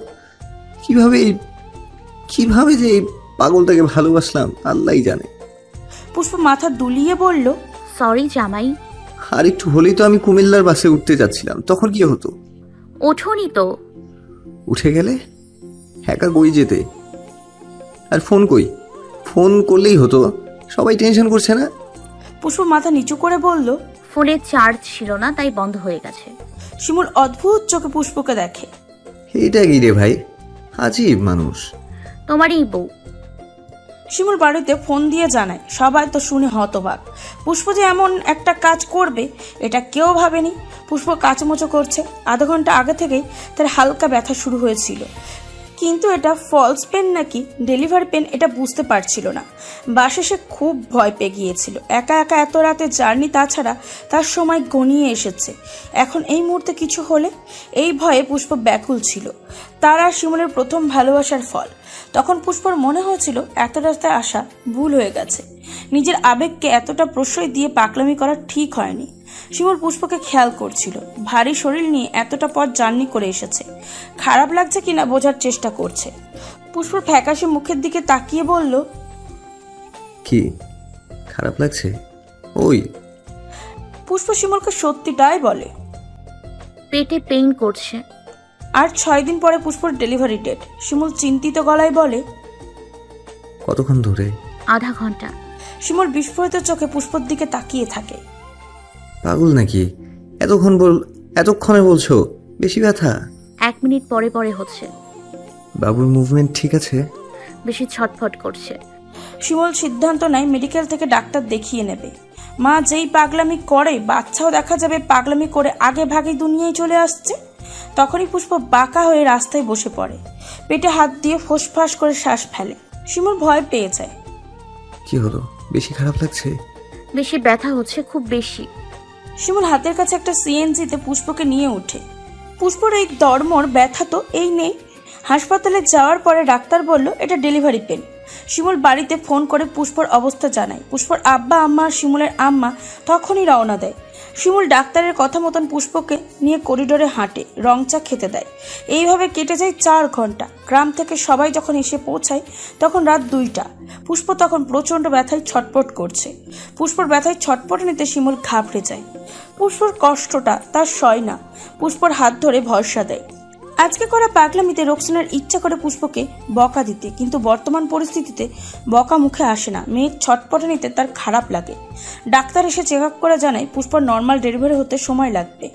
কিভাবে যে এই পাগলটাকে ভালোবাসলাম আল্লাহই জানে। পুষ্প মাথা দুলিয়ে বলল, সরি জামাই। আর একটু হলেই তো আমি কুমিল্লার বাসে উঠতে যাচ্ছিলাম, তখন কি হতো? ওঠোনি তো। উঠে গেলে একা কই যেতে? আর ফোন কই? ফোন করলেই হতো, সবাই টেনশন করছে না? পুষ্প মাথা নিচু করে বলল, ফোনে চার্জ ছিল না, তাই বন্ধ হয়ে গেছে। শিমুল অদ্ভুত চোখে পুষ্পকে দেখে। এইটা কি রে ভাই, আজীব মানুষ। তোমারই বউ। শিমুল বাড়িতে ফোন দিয়ে জানায়। সবাই তো শুনে হতবাক। পুষ্প যে এমন একটা কাজ করবে এটা কেউ ভাবেনি। পুষ্প কাচমোচো করছে। আধা ঘন্টা আগে থেকেই তার হালকা ব্যথা শুরু হয়েছিল, কিন্তু এটা ফলস পেন নাকি ডেলিভারি পেন এটা বুঝতে পারছিল না। বাসে সে খুব ভয় পেয়ে গিয়েছিল। একা একা এত রাতে জার্নি, তাছাড়া তার সময় গনিয়ে এসেছে। এখন এই মুহূর্তে কিছু হলে, এই ভয়ে পুষ্প ব্যাকুল ছিল। তার আর শিমুলের প্রথম ভালোবাসার ফল। তখন পুষ্পর মনে হয়েছিল এত রাস্তায় আসা ভুল হয়ে গেছে। নিজের আবেগকে এতটা প্রশ্রয় দিয়ে পাগলামি করা ঠিক হয়নি। শিমুল পুষ্পকে খেয়াল করছিল। ভারী শরীর নিয়ে এতটা পথ জার্নি করে এসেছে, খারাপ লাগছে কিনা বোঝার চেষ্টা করছে। পুষ্পর ফ্যাকাশে মুখের দিকে তাকিয়ে বলল, কি খারাপ লাগছে? ওই পুষ্প শিমুলকে সত্যিটাই বলে। পেটে পেইন করছে। আর 6 দিন পরে পুষ্পর ডেলিভারি ডেট। শিমুল চিন্তিত গলায় বলে, কতক্ষণ ধরে? আধা ঘন্টা। শিমুল বিস্ফোরিত চোখে পুষ্পর দিকে তাকিয়ে থাকে। পাগল নাকি? এতক্ষণে বলছো বেশি ব্যথা? 1 মিনিট পরে পরে হচ্ছে। বাবুর মুভমেন্ট ঠিক আছে? বেশি ছটফট করছে। শিমুল সিদ্ধান্ত নেয় মেডিকেল থেকে ডাক্তার দেখিয়ে নেবে। মা যেই পাগলামি করে বাচ্চাও দেখা যাবে পাগলামি করে আগে ভাগে দুনিয়ায় চলে আসছে। তখনই পুষ্প বাঁকা হয়ে রাস্তায় বসে পড়ে, পেটে হাত দিয়ে ফোঁসফাঁস করে শ্বাস ফেলে। শিমুল ভয় পেয়ে যায়। কি হলো, বেশি খারাপ লাগছে? বেশি ব্যথা হচ্ছে, খুব বেশি। শিমুল হাতের কাছে একটা সিএনজিতে পুষ্পকে নিয়ে ওঠে। পুষ্পর এই দরমর ব্যথা তো এই নেই। হাসপাতালে যাওয়ার পরে ডাক্তার বলল এটা ডেলিভারি পেন। শিমুল বাড়িতে ফোন করে পুষ্পর অবস্থা জানায়। পুষ্পর আব্বা আম্মা আর শিমুলের আম্মা তখনই রওনা দেয়। শিমুল ডাক্তারের কথা মতন পুষ্পকে নিয়ে করিডোরে হাঁটে, রং চা খেতে দেয়। এইভাবে কেটে যায় 4 ঘন্টা। গ্রাম থেকে সবাই যখন এসে পৌঁছায় তখন রাত 2টা। পুষ্প তখন প্রচণ্ড ব্যথায় ছটপট করছে। পুষ্পর ব্যথায় ছটপট নিতে শিমুল ঘাবড়ে যায়। পুষ্পর কষ্টটা তার সয় না। পুষ্পর হাত ধরে ভরসা দেয়। আজকে করা পাগলামিতে রোকসানার ইচ্ছা করে পুষ্পকে বকা দিতে, কিন্তু বর্তমান পরিস্থিতিতে বকা মুখে আসে না। মেয়ের ছটপটে নিতে তার খারাপ লাগে। ডাক্তার এসে চেক আপ করে জানায় পুষ্পর নর্মাল ডেলিভারি হতে সময় লাগবে।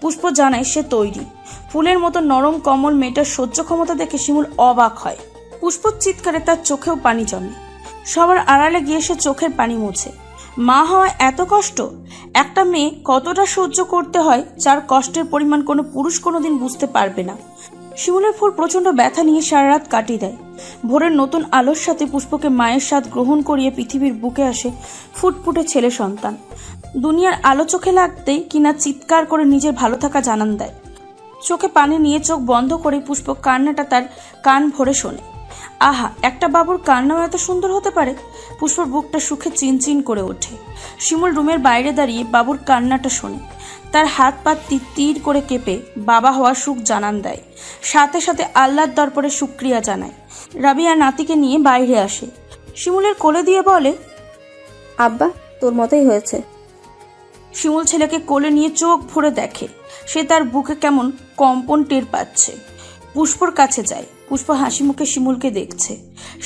পুষ্প জানায় সে তৈরি। ফুলের মতো নরম কমল মেয়েটার সহ্য ক্ষমতা দেখে শিমুল অবাক হয়। পুষ্পর চিৎকারে তার চোখেও পানি জমে। সবার আড়ালে গিয়ে সে চোখের পানি মুছে। মা হওয়া এত কষ্ট, একটা মেয়ে কতটা সহ্য করতে হয় যার কষ্টের পরিমাণ কোনো পুরুষ কোনোদিন বুঝতে পারবে না। শিমুলের ফুল প্রচন্ড ব্যথা নিয়ে সারা রাত কাটিয়ে দেয়। ভোরের নতুন আলোর সাথে পুষ্পকে মায়ের স্বাদ গ্রহণ করিয়ে পৃথিবীর বুকে আসে ফুটফুটে ছেলে সন্তান। দুনিয়ার আলো চোখে লাগতেই কিনা চিৎকার করে নিজের ভালো থাকা জানান দেয়। চোখে পানি নিয়ে চোখ বন্ধ করে পুষ্প কান্নাটা তার কান ভরে শোনে। আহা, একটা বাবুর কান্নাও এত সুন্দর হতে পারে। পুষ্পর বুকটা সুখে চিনচিন করে ওঠে। শিমুল রুমের বাইরে দাঁড়িয়ে বাবুর কান্নাটা শোনে। তার হাত পা তীর করে কেঁপে বাবা হওয়ার সুখ জানান দেয়। সাথে সাথে আল্লাহর দরবারে শুকরিয়া জানায়। রাবিয়া নাতিকে নিয়ে বাইরে আসে। শিমুলের কোলে দিয়ে বলে, আব্বা তোর মতোই হয়েছে। শিমুল ছেলেকে কোলে নিয়ে চোখ ভরে দেখে। সে তার বুকে কেমন কম্পন টের পাচ্ছে। পুষ্পর কাছে যায়। পুষ্প হাসি মুখে শিমুলকে দেখছে।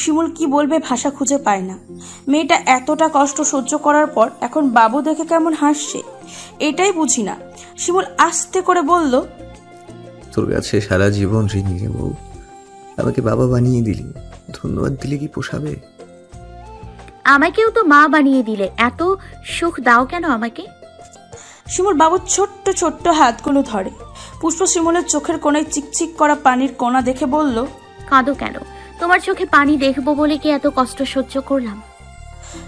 শিমুল কি বলবে ভাষা খুঁজে পায় না। মেয়েটা এতটা কষ্ট সহ্য করার পর এখন বাবু দেখে কেমন হাসছে, এটাই বুঝি না। শিমুল আস্তে করে বলল, তোর কাছে সারা জীবন ঋণী রে বউ। আমাকে বাবা বানিয়ে দিলি, ধন্যবাদ দিলে কি পোষাবে? আমাকেও তো মা বানিয়ে দিলে, এত সুখ দাও কেন আমাকে? শিমুল বাবুর ছোট্ট ছোট্ট হাতগুলো ধরে। পুষ্প শিমুলের চোখের কোণায় চিকচিক করা পানির কোণা দেখে বলল, কাঁদো কেন? তোমার চোখে পানি দেখবো বলে কি এত কষ্ট সহ্য করলাম?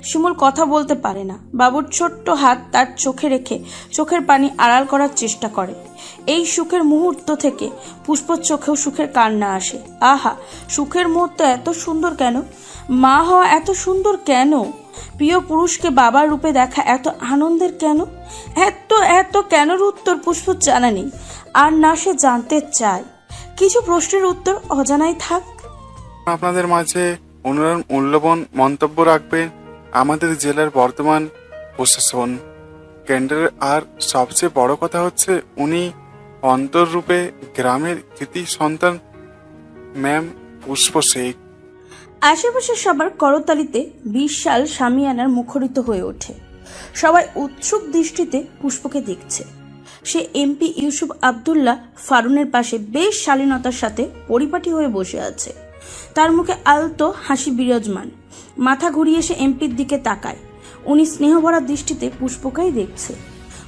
শিমুল কথা বলতে পারে না। বাবুর ছোট্ট হাত তার চোখে রেখে চোখের পানি আড়াল করার চেষ্টা করে। এই সুখের মুহূর্ত থেকে পুষ্পর চোখেও সুখের কান্না আসে। আহা, সুখের মুহূর্ত এত সুন্দর কেন? মা হওয়া এত সুন্দর কেন? প্রিয় পুরুষকে বাবার রূপে দেখা এত আনন্দের কেন? এত এত কেনর উত্তর পুষ্প জানা নেই, আর না সে জানতে চায়। কিছু প্রশ্নের উত্তর অজানাই থাক। আপনাদের মাঝে মূল্যবান মন্তব্য রাখবেন আমাদের জেলার বর্তমান প্রশাসন কেন্দ্রের। আর সবচেয়ে বড় কথা হচ্ছে উনি অন্তররূপে গ্রামের কৃতি সন্তান ম্যাম পুষ্প শেখ। আশেপাশে সবার করতালিতে বিশাল শামিয়ানার মুখরিত হয়ে ওঠে। সবাই উৎসুক দৃষ্টিতে পুষ্পকে দেখছে। সে এমপি ইউসুফ আবদুল্লাহ ফারুনের পাশে বেশ শালীনতার সাথে পরিপাটি হয়ে বসে আছে। তার মুখে আলতো হাসি বিরাজমান। মাথা ঘুরিয়ে সে এমপির দিকে তাকায়। উনি স্নেহভরা দৃষ্টিতে পুষ্পকেই দেখছে।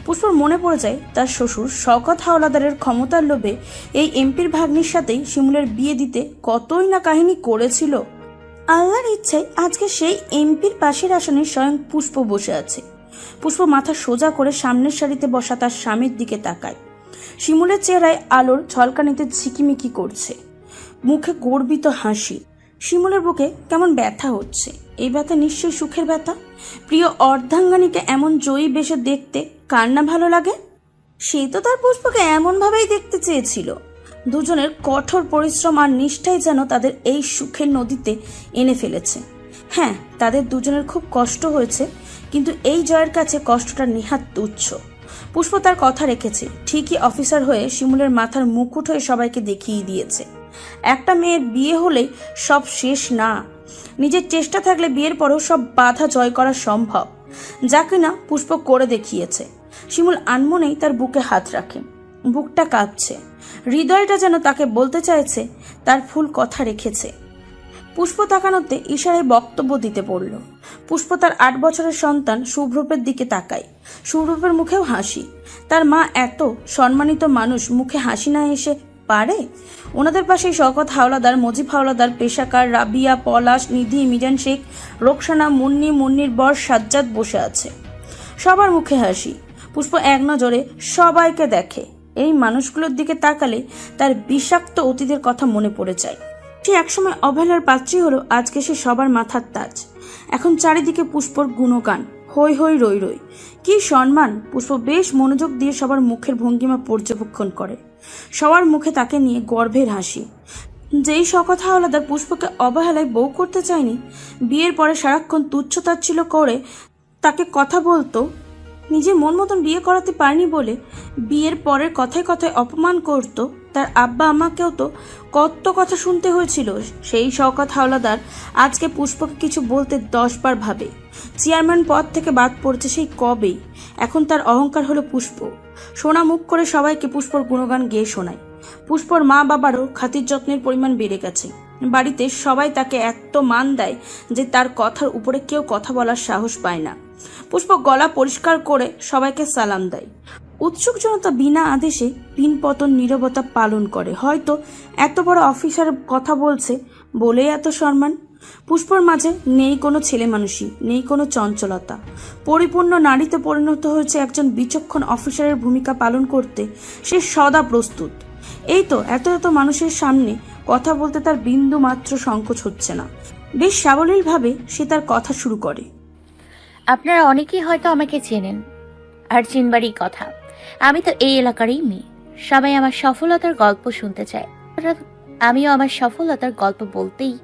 পুষ্পর মনে পড়ে যায় তার শ্বশুর শওকত হাওলাদারের ক্ষমতার লোভে এই এমপির ভাগ্নির সাথেই শিমুলের বিয়ে দিতে কতই না কাহিনী করেছিল। আল্লাহর ইচ্ছায় আজকে সেই এমপির পাশের আসনে স্বয়ং পুষ্প বসে আছে। পুষ্প মাথা সোজা করে সামনের সারিতে বসা তার স্বামীর দিকে তাকায়। শিমুলের চেহারায় আলোর ঝলকানিতে ঝিকিমিকি করছে, মুখে গর্বিত হাসি। শিমুলের বুকে কেমন ব্যথা হচ্ছে। এই ব্যথা নিশ্চয়ই সুখের ব্যথা। প্রিয় অর্ধাঙ্গানীকে এমন জয়ী বেশে দেখতে কার না ভালো লাগে? সে তো তার পুষ্পকে এমন ভাবেই দেখতে চেয়েছিল। দুজনের কঠোর পরিশ্রম আর নিষ্ঠাই যেন তাদের এই সুখের নদীতে এনে ফেলেছে। হ্যাঁ, তাদের দুজনের খুব কষ্ট হয়েছে, কিন্তু এই জয়ের কাছে কষ্টটা নেহাত তুচ্ছ। পুষ্প তার কথা রেখেছে। ঠিকই অফিসার হয়ে শিমুলের মাথার মুকুট হয়ে সবাইকে দেখিয়ে দিয়েছে একটা মেয়ের বিয়ে হলেই সব শেষ না। নিজের চেষ্টা থাকলে বিয়ের পরেও সব বাধা জয় করা সম্ভব, যা কিনা পুষ্প করে দেখিয়েছে। শিমুল আনমনেই তার বুকে হাত রাখে। বুকটা কাঁপছে, হৃদয়টা যেন তাকে বলতে চাইছে তার ফুল কথা রেখেছে। পুষ্প তাকানোতে ইশারায় বক্তব্য দিতে পড়ল। পুষ্প তার 8 বছরের সন্তান শুভ্রূপের দিকে তাকায়। শুভ্রূপের মুখেও হাসি। তার মা এত সম্মানিত মানুষ, মুখে হাসি না এসে পারে? ওনাদের পাশে শওকত হাওলাদার, মজিব হাওলাদার, পেশাকার, রাবিয়া, পলাশ, নিধি, মিজান শেখ, রোকসানা, মুন্নি, মুন্নির বর সাজ্জাদ বসে আছে। সবার মুখে হাসি। পুষ্প এক নজরে সবাইকে দেখে। এই মানুষগুলোর দিকে তাকালে তার বিষাক্ত অতীতের কথা মনে পড়ে যায়। সে একসময় অবহেলার পাত্রী হলো, আজকে সে সবার মাথার তাজ। এখন চারিদিকে পুষ্পর গুণগান, হই হই রই রই। কি সম্মান! পুষ্প বেশ মনোযোগ দিয়ে সবার মুখের ভঙ্গিমা পর্যবেক্ষণ করে। সবার মুখে তাকে নিয়ে গর্বের হাসি। যেই শওকত হাওলাদার পুষ্পকে অবহেলায় বউ করতে চায়নি, বিয়ের পরে সারাক্ষণ তুচ্ছ-তাচ্ছিল্য করে তাকে কথা বলতো, নিজের মন মতন বিয়ে করাতে পারেনি বলে বিয়ের পরের কথায় কথায় অপমান করত, তার আব্বা আমাকেও তো কত কথা শুনতে হয়েছিল। সেই শওকত হাওলাদার আজকে পুষ্পকে কিছু বলতে 10 বার ভাবে। চেয়ারম্যান পদ থেকে বাদ পড়েছে সেই কবেই। এখন তার অহংকার হলো পুষ্প। সোনা মুখ করে সবাইকে পুষ্পর গুণগান গেয়ে শোনায়। পুষ্পর মা বাবারও খাতির যত্নের পরিমাণ বেড়ে গেছে। বাড়িতে সবাই তাকে এত মান দেয় যে তার কথার উপরে কেউ কথা বলার সাহস পায় না। পুষ্প গলা পরিষ্কার করে সবাইকে সালাম দেয়। উৎসুক জনতা বিনা আদেশে পিনপতন নীরবতা পালন করে। হয়তো এত বড় অফিসার কথা বলছে বলেই এত সম্মান। পুষ্পর মাঝে নেই কোনো ছেলে মানুষই, নেই কোনো চঞ্চলতা। পরিপূর্ণ নারীতে পরিণত হয়েছে একজন বিচক্ষণ অফিসারের ভূমিকা পালন করতে সে সদা প্রস্তুত। এই তো এত এত মানুষের সামনে কথা বলতে তার বিন্দু মাত্র সংকোচ হচ্ছে না। বেশ সাবলীলভাবে সে তার কথা শুরু করে। আপনারা অনেকেই হয়তো আমাকে চেনেন, আর চিনবারই কথা। আমি তো এই এলাকারই মেয়ে। সবাই আমার সফলতার গল্প শুনতে চায়। আমিও আমার সফলতার গল্প বলতেই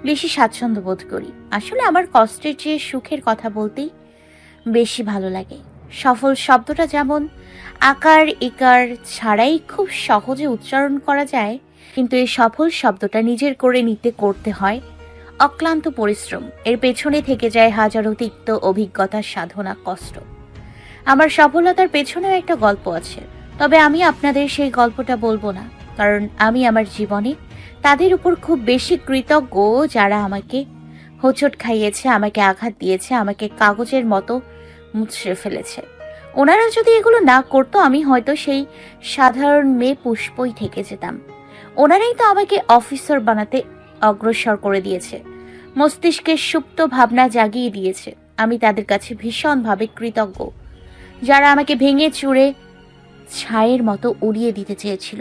বেশি স্বাচ্ছন্দ্য বোধ করি। আসলে আমার কষ্টের চেয়ে সুখের কথা বলতেই বেশি ভালো লাগে। সফল শব্দটা যেমন আকার ইকার ছাড়াই খুব সহজে উচ্চারণ করা যায়, কিন্তু এই সফল শব্দটা নিজের করে নিতে করতে হয় অক্লান্ত পরিশ্রম। এর পেছনে থেকে যায় হাজারো তিক্ত অভিজ্ঞতার সাধনা, কষ্ট। আমার সফলতার পেছনেও একটা গল্প আছে, তবে আমি আপনাদের সেই গল্পটা বলবো না, কারণ আমি আমার জীবনে তাদের উপর খুব বেশি কৃতজ্ঞ যারা আমাকে হোঁচট খাইয়েছে, আমাকে আঘাত দিয়েছে, আমাকে কাগজের মতো মুছড়ে ফেলেছে। ওনারা যদি এগুলো না করতো আমি হয়তো সেই সাধারণ মেয়ে পুষ্পই থেকে যেতাম। ওনারাই তো আমাকে অফিসার বানাতে অগ্রসর করে দিয়েছে, মস্তিষ্কের সুপ্ত ভাবনা জাগিয়ে দিয়েছে। আমি তাদের কাছে ভীষণভাবে কৃতজ্ঞ, যারা আমাকে ভেঙে চুরে ছায়ের মতো উড়িয়ে দিতে চেয়েছিল।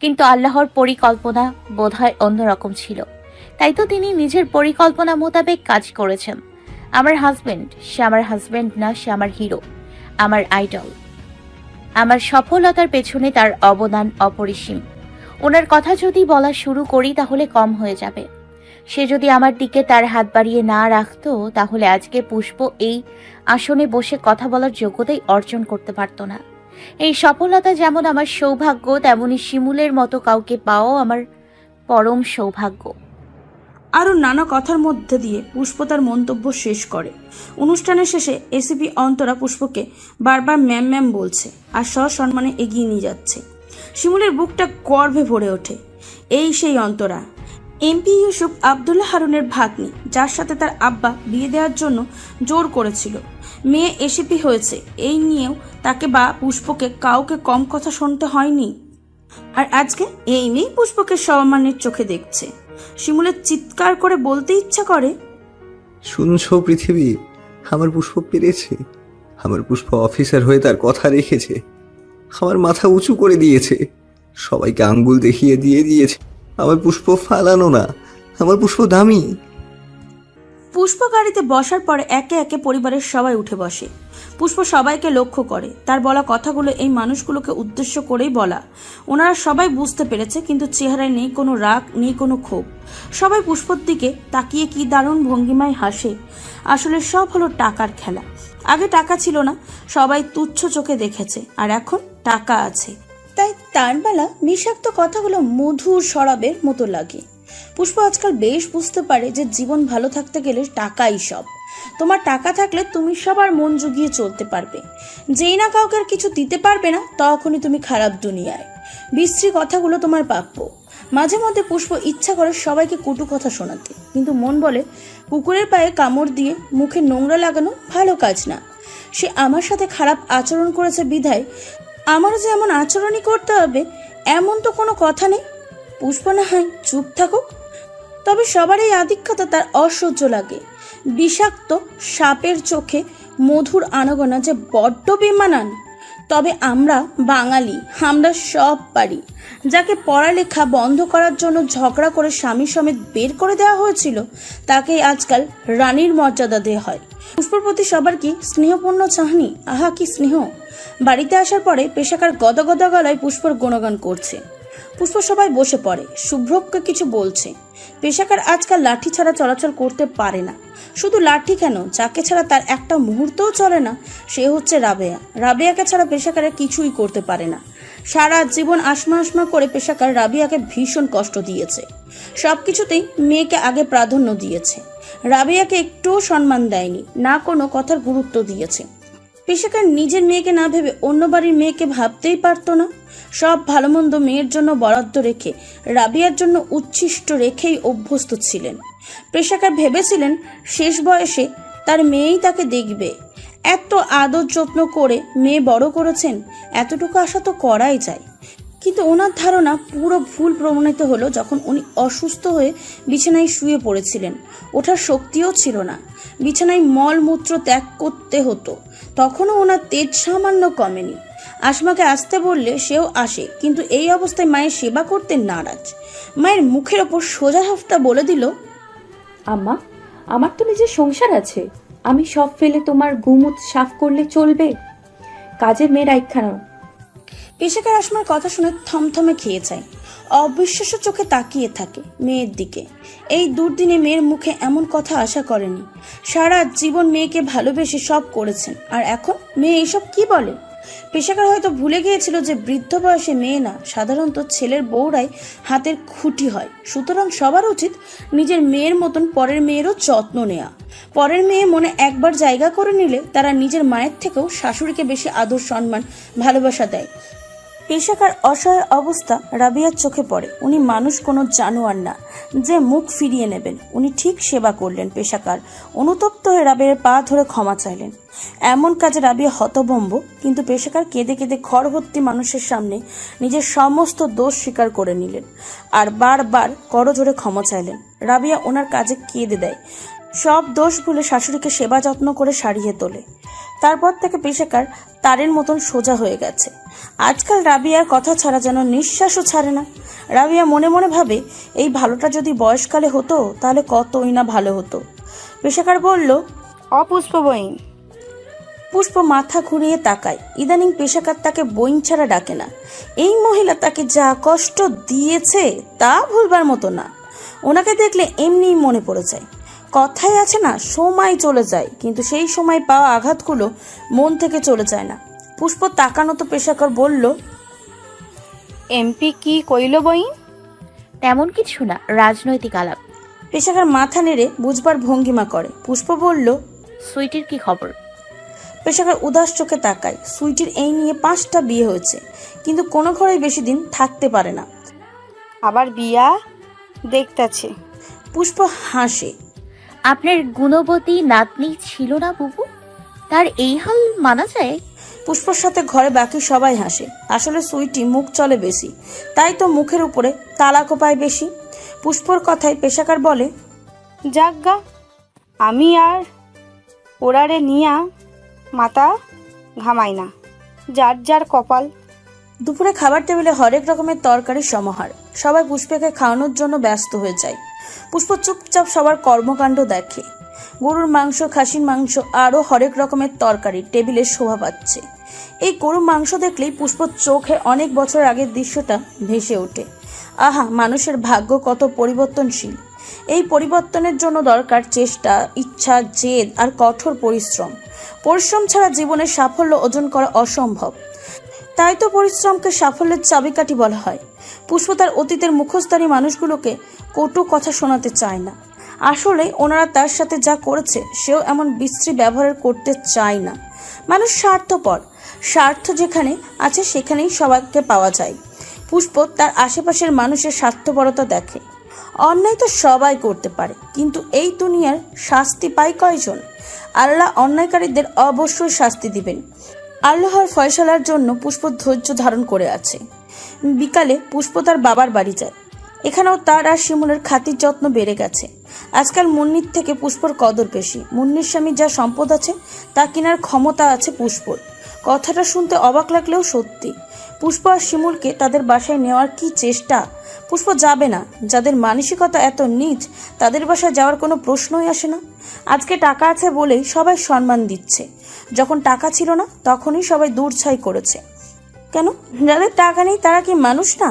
কিন্তু আল্লাহর পরিকল্পনা বোধহয় অন্যরকম ছিল, তাই তো তিনি নিজের পরিকল্পনা মোতাবেক কাজ করেছেন। আমার হাজবেন্ড, সে আমার হাজবেন্ড না, সে আমার হিরো, আমার আইডল। আমার সফলতার পেছনে তার অবদান অপরিসীম। ওনার কথা যদি বলা শুরু করি তাহলে কম হয়ে যাবে। সে যদি আমার দিকে তার হাত বাড়িয়ে না রাখতো তাহলে আজকে পুষ্প এই আসনে বসে কথা বলার যোগ্যতাই অর্জন করতে পারত না। এই সফলতা যেমন আমার সৌভাগ্য, তেমনি শিমুলের মতো কাউকে পাওয়াও আমার পরম সৌভাগ্য। আরও নানা কথার মধ্যে দিয়ে পুষ্প তার মন্তব্য শেষ করে। অনুষ্ঠানের শেষে এসিপি অন্তরা পুষ্পকে বারবার ম্যাম ম্যাম বলছে আর সসম্মানে এগিয়ে নিয়ে যাচ্ছে। শিমুলের বুকটা গর্বে ভরে ওঠে। এই সেই অন্তরা, এমপি ইউসুফ আবদুল্লাহ হারুনের ভাগ্নি, যার সাথে তার আব্বা বিয়ে দেওয়ার জন্য জোর করেছিল। মেয়ে এসিপি হয়েছে, এই নিয়েও তাকে বা পুষ্পকে কাউকে কম কথা শুনতে হয়নি। আর আজকে এই মেয়েই পুষ্পকে সম্মানের চোখে দেখছে। শিমুলের চিৎকার করে বলতে ইচ্ছা করে, শুনছো পৃথিবী, আমার পুষ্প পেরেছে। আমার পুষ্প অফিসার হয়ে তার কথা রেখেছে, আমার মাথা উঁচু করে দিয়েছে, সবাইকে আঙ্গুল দেখিয়ে দিয়েছে। আমার পুষ্প ফালানো না, আমার পুষ্প দামি। পুষ্প গাড়িতে বসার পরে একে একে পরিবারের সবাই উঠে বসে। পুষ্প সবাইকে লক্ষ্য করে। তার বলা কথাগুলো এই মানুষগুলোকে উদ্দেশ্য করেই বলা। ওনারা সবাই বুঝতে পেরেছে, কিন্তু চেহারায় নেই কোনো রাগ, নেই কোনো ক্ষোভ। সবাই পুষ্পর দিকে তাকিয়ে কি দারুণ ভঙ্গিমায় হাসে। আসলে সব হলো টাকার খেলা। আগে টাকা ছিল না, সবাই তুচ্ছ চোখে দেখেছে, আর এখন টাকা আছে, তাই তার বেলা বিষাক্ত কথাগুলো মধুর শরাবের মতো লাগে। পুষ্প আজকাল বেশ বুঝতে পারে যে জীবন ভালো থাকতে গেলে টাকাই সব। তোমার টাকা থাকলে তুমি সবার মন জুগিয়ে চলতে পারবে। যেই না কাউকে আর কিছু দিতে পারবে না, তখনই তুমি খারাপ দুনিয়ায়। বিশ্রী কথাগুলো তোমার প্রাপ্য। মাঝে মধ্যে পুষ্প ইচ্ছা করে সবাইকে কটু কথা শোনাতে, কিন্তু মন বলে কুকুরের পায়ে কামড় দিয়ে মুখে নোংরা লাগানো ভালো কাজ না। সে আমার সাথে খারাপ আচরণ করেছে বিধায় আমারও যে এমন আচরণই করতে হবে এমন তো কোনো কথা নেই। পুষ্প না হয় চুপ থাকুক, তবে সবার এই আধিক্যতা তার অসহ্য লাগে। বিষাক্ত সাপের চোখে মধুর আনাগোনা যে বড্ড বেমানান। তবে আমরা বাঙালি, আমরা সব পারি। যাকে পড়ালেখা বন্ধ করার জন্য ঝগড়া করে স্বামী সমেত বের করে দেওয়া হয়েছিল তাকেই আজকাল রানীর মর্যাদা দেওয়া হয়। পুষ্পর প্রতি সবার কি স্নেহপূর্ণ চাহনি, আহা কি স্নেহ। বাড়িতে আসার পরে পেশাকার গদগদা গলায় পুষ্পর গুণগান করছে। পুষ্প সবাই বসে পড়ে, শুভ্রকে কিছু বলছে। পেশাকার আজকাল লাঠি ছাড়া চলাচল করতে পারে না। শুধু লাঠি কেন, যাকে ছাড়া তার একটা মুহূর্তও চলে না সে হচ্ছে রাবেয়া। রাবেয়াকে ছাড়া পেশাকারের কিছুই করতে পারে না। সারা জীবন আসমা আসমা করে পেশাকার রাবেয়াকে ভীষণ কষ্ট দিয়েছে। সবকিছুতেই মেয়েকে আগে প্রাধান্য দিয়েছে। রাবেয়াকে একটুও সম্মান দেয়নি, না কোনো কথার গুরুত্ব দিয়েছে। পেশাকার নিজের মেয়েকে না ভেবে অন্য বাড়ির মেয়েকে ভাবতেই পারতো না। সব ভালো মন্দ মেয়ের জন্য বরাদ্দ রেখে রাবিয়ার জন্য উচ্ছিষ্ট রেখেই অভ্যস্ত ছিলেন। পেশাকার ভেবেছিলেন শেষ বয়সে তার মেয়েই তাকে দেখবে। এত আদর যত্ন করে মেয়ে বড় করেছেন, এতটুকু আশা তো করাই যায়। কিন্তু ওনার ধারণা পুরো ভুল প্রমাণিত হলো যখন উনি অসুস্থ হয়ে বিছানায় শুয়ে পড়েছিলেন। ওঠার শক্তিও ছিল না, বিছানায় মলমূত্র ত্যাগ করতে হতো। তখনও ওনার তেজ সামান্য কমেনি। আসমাকে আসতে বললে সেও আসে, কিন্তু এই অবস্থায় মায়ের সেবা করতে নারাজ। মায়ের মুখের ওপর সোজা হাফটা বলে দিল, আম্মা, আমার তো নিজের সংসার আছে, আমি সব ফেলে তোমার গুমুত সাফ করলে চলবে? কাজের মেয়ের আইখানা। পেশাকার আসমার কথা শুনে থমথমে খেয়ে যায়। অবিশ্বাস্য চোখে তাকিয়ে থাকে মেয়ের দিকে। এই দুর্দিনে মেয়ের মুখে এমন কথা আশা করেনি। সারা জীবন মেয়েকে ভালোবেসে সব করেছেন, আর এখন মেয়ে এইসব কি বলে? পেশাকার হয়তো ভুলে গিয়েছিল যে বৃদ্ধ বয়সে মেয়ে না, সাধারণত ছেলের বউরাই হাতের খুঁটি হয়। সুতরাং সবার উচিত নিজের মেয়ের মতন পরের মেয়েরও যত্ন নেওয়া। পরের মেয়ে মনে একবার জায়গা করে নিলে তারা নিজের মায়ের থেকেও শাশুড়িকে বেশি আদর, সম্মান, ভালোবাসা দেয়। পেশাকার অসহায় অবস্থা রাবিয়ার চোখে পড়ে। উনি মানুষ, কোনো জানোয়ার না যে মুখ ফিরিয়ে নেবেন। উনি ঠিক সেবা করলেন। পেশাকার অনুতপ্ত হয়ে রাবিয়ার পা ধরে ক্ষমা চাইলেন। এমন কাজে রাবিয়া হতভম্ব, কিন্তু পেশাকার কেঁদে কেঁদে ঘর ভর্তি মানুষের সামনে নিজের সমস্ত দোষ স্বীকার করে নিলেন আর বারবার করজোড়ে ক্ষমা চাইলেন। রাবিয়া ওনার কাজে কেঁদে দেয়, সব দোষ ভুলে শাশুড়িকে সেবা যত্ন করে সারিয়ে তোলে। তারপর থেকে পেশাকার তারের মতন সোজা হয়ে গেছে। আজকাল রাবিয়ার কথা ছাড়া যেন নিঃশ্বাসও ছাড়ে না। রাবিয়া মনে মনে ভাবে, এই ভালোটা যদি বয়সকালে হতো তাহলে কতই না ভালো হতো। পেশাকার বলল, অপুষ্প বইন। পুষ্প মাথা ঘুরিয়ে তাকায়। ইদানিং পেশাকার তাকে বইন ছাড়া ডাকে না। এই মহিলা তাকে যা কষ্ট দিয়েছে তা ভুলবার মতো না। ওনাকে দেখলে এমনিই মনে পড়ে যায়। কথায় আছে না, সময় চলে যায়, কিন্তু সেই সময় পাওয়া আঘাতগুলো মন থেকে চলে যায় না। পুষ্প তাকানো তো পেশাকার বলল, এমপি কি কইল বইন? তেমন কিছু না, রাজনৈতিক আলাপ। পেশাকার মাথা নেড়ে বুঝবার ভঙ্গিমা করে। পুষ্প বলল, সুইটির কি খবর? পেশাকার উদাস চোখে তাকায়। সুইটির এই নিয়ে 5টা বিয়ে হয়েছে, কিন্তু কোনো ঘরেই বেশি দিন থাকতে পারে না। আবার বিয়া দেখতাছে। পুষ্প হাসে। আপনার গুণবতী নাতনি ছিল না বুবু? তার এই হাল মানা যায়? পুষ্পর সাথে ঘরে বাকি সবাই হাসে। আসলে সুইটি মুখ চলে বেশি, তাই তো মুখের উপরে তালাকও পায় বেশি। পুষ্পর কথায় পেশাকার বলে, যাজ্ঞা, আমি আর ওরারে নিয়া মাথা ঘামাই না, যার যার কপাল। দুপুরে খাবার টেবিলে হরেক রকমের তরকারির সমাহার। সবাই পুষ্পকে খাওয়ানোর জন্য ব্যস্ত হয়ে যায়। পুষ্প চুপচাপ সবার কর্মকাণ্ড দেখে। গরুর মাংস, খাসির মাংস, আরও হরেক রকমের তরকারি টেবিলে শোভা পাচ্ছে। এই গরুর মাংস দেখলেই পুষ্প চোখে অনেক বছর আগের দৃশ্যটা ভেসে ওঠে। আহা, মানুষের ভাগ্য কত পরিবর্তনশীল। এই পরিবর্তনের জন্য দরকার চেষ্টা, ইচ্ছা, জেদ আর কঠোর পরিশ্রম। পরিশ্রম ছাড়া জীবনের সাফল্য অর্জন করা অসম্ভব। তাই তো পরিশ্রমকে সাফল্যের চাবিকাঠি বলা হয়। পুষ্প তার অতীতের মুখোশধারী মানুষগুলোকে কটু কথা শোনাতে চায় না। আসলে ওনারা তার সাথে যা করেছে সেও এমন বিশ্রী ব্যবহার করতে চায় না। মানুষ স্বার্থপর, স্বার্থ যেখানে আছে সেখানেই সবাইকে পাওয়া যায়। পুষ্প তার আশেপাশের মানুষের স্বার্থপরতা দেখে। অন্যায় তো সবাই করতে পারে, কিন্তু এই দুনিয়ার শাস্তি পায় কয়জন? আল্লাহ অন্যায়কারীদের অবশ্যই শাস্তি দিবেন। আল্লাহর ফয়সালার জন্য পুষ্প ধৈর্য ধারণ করে আছে। বিকালে পুষ্প তার বাবার বাড়ি যায়। এখানেও তার আর শিমুলের খাতির যত্ন বেড়ে গেছে। আজকাল মুন্নির থেকে পুষ্পর কদর বেশি। মুন্নির স্বামীর যা সম্পদ আছে তা কেনার ক্ষমতা আছে পুষ্পর। কথাটা শুনতে অবাক লাগলেও সত্যি। পুষ্প আর শিমুলকে তাদের বাসায় নেওয়ার কি চেষ্টা। পুষ্প যাবে না। যাদের মানসিকতা এত নীচ তাদের বাসায় যাওয়ার কোনো প্রশ্নই আসে না। আজকে টাকা আছে বলেই সবাই সম্মান দিচ্ছে, যখন টাকা ছিল না তখনই সবাই দূরছাই করেছে। কেন? যাদের টাকা নেই তারা কি মানুষ না?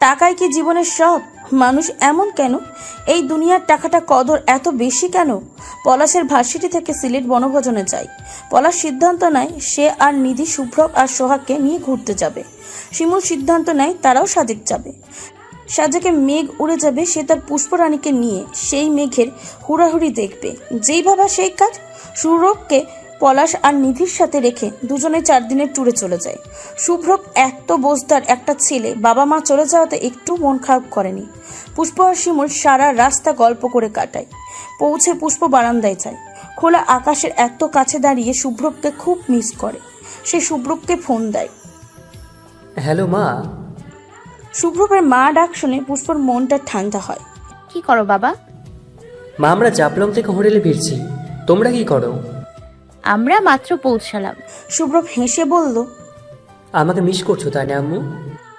টাকাই কি জীবনের সব? মানুষ এমন কেন? এই দুনিয়ার টাকাটা কদর এত বেশি কেন? পলাশের ভার্সিটি থেকে সিলেট বনভোজনে যায়। পলাশ সিদ্ধান্ত নেয় সে আর নিধি, শুভ্রব আর সোহাগকে নিয়ে ঘুরতে যাবে। শিমুল সিদ্ধান্ত নেয় তারাও সাজেক যাবে। সাজেকে মেঘ উড়ে যাবে, সে তার পুষ্পরানীকে নিয়ে সেই মেঘের হুড়াহুড়ি দেখবে। যেই ভাবা সেই কাজ। শুভ্রবকে পলাশ আর নিধির সাথে রেখে দুজনে 4 দিনের ট্যুরে চলে যায়। শুভ্রব এত বোঝদার একটা ছেলে, বাবা মা চলে যাওয়াতে একটু মন খারাপ করেনি। পুষ্প আর শিমুল সারা রাস্তা গল্প করে কাটায়। পৌঁছে পুষ্প বারান্দায় যায়। খোলা আকাশের এত কাছে দাঁড়িয়ে শুভ্রবকে খুব মিস করে। সে শুভ্রবকে ফোন দেয়। হ্যালো মা। শুভ্রবের মা ডাক শুনে পুষ্পর মনটা ঠান্ডা হয়। কি করো বাবা? মা, আমরা জাপলং থেকে হোটেলে ফিরছি। তোমরা কি করো? আমরা মাত্র পৌঁছালাম। শুভ্রব হেসে বলল, আমাকে মিস করছো তাই না আম্মু?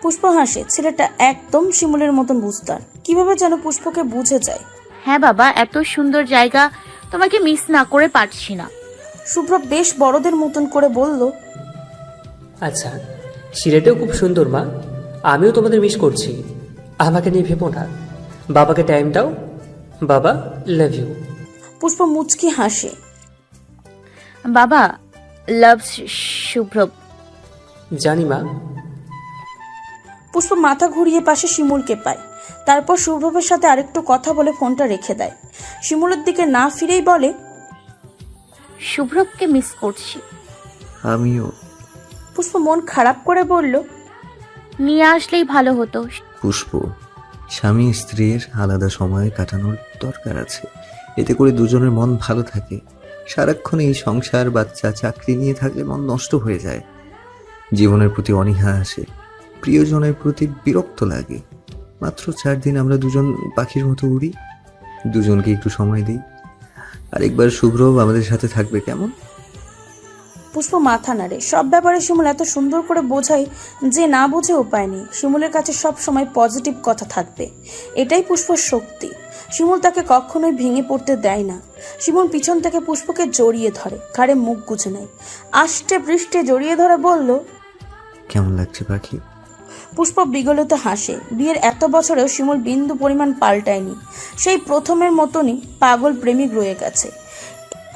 পুষ্প হাসে। ছেলেটা একদম শিমুলের মতন বুঝতার। কিভাবে যেন পুষ্পকে বুঝে যায়। হ্যাঁ বাবা, এত সুন্দর জায়গা, তোমাকে মিস না করে পারছি না। শুভ্রব বেশ বড়দের মতন করে বলল, আচ্ছা, সিলেটেও খুব সুন্দর মা, আমিও তোমাদের মিস করছি। আমাকে নিয়ে ভেবো না, বাবাকে টাইম দাও। বাবা, লাভ ইউ। পুষ্প মুচকি হাসে। বাবা লাভস শুভ্রব। জানি মা। পুষ্প মাথা ঘুরিয়ে পাশে শিমুলকে পায়। তারপর শুভ্রবের সাথে আরেকটু কথা বলে ফোনটা রেখে দেয়। শিমুলের দিকে না ফিরেই বলে, শুভ্রবকে মিস করছি। আমিও। পুষ্প মন খারাপ করে বলল, নিয়ে আসলেই ভালো হতো। পুষ্প, স্বামী স্ত্রীর আলাদা সময় কাটানোর দরকার আছে। এতে করে দুজনের মন ভালো থাকে। সারাক্ষণ এই সংসার, বাচ্চা, চাকরি নিয়ে থাকলে মন নষ্ট হয়ে যায়। জীবনের প্রতি অনীহা আসে, প্রিয়জনের প্রতি বিরক্ত লাগে। মাত্র 4 দিন আমরা দুজন পাখির মতো উড়ি। দুজনকে একটু সময় দিই। আরেকবার শুভ্রব আমাদের সাথে থাকবে কেমন? পুষ্প মাথা নাড়ে। সব ব্যাপারে শিমুল এত সুন্দর করে বোঝায় যে না বুঝে উপায় নেই। শিমুলের কাছে সব সময় পজিটিভ কথা থাকবে, এটাই পুষ্পর শক্তি। শিমুল তাকে কখনোই ভেঙে পড়তে দেয় না। শিমুল পিছন থেকে পুষ্পকে জড়িয়ে ধরে, ঘাড়ে মুখ গুজে নেয়। আষ্টে পৃষ্ঠে জড়িয়ে ধরে বলল, কেমন লাগছে পাখি? পুষ্প বিগলিত হাসে। বিয়ের এত বছরেও শিমুল বিন্দু পরিমাণ পাল্টায়নি। সেই প্রথমের মতনই পাগল প্রেমিক রয়ে গেছে।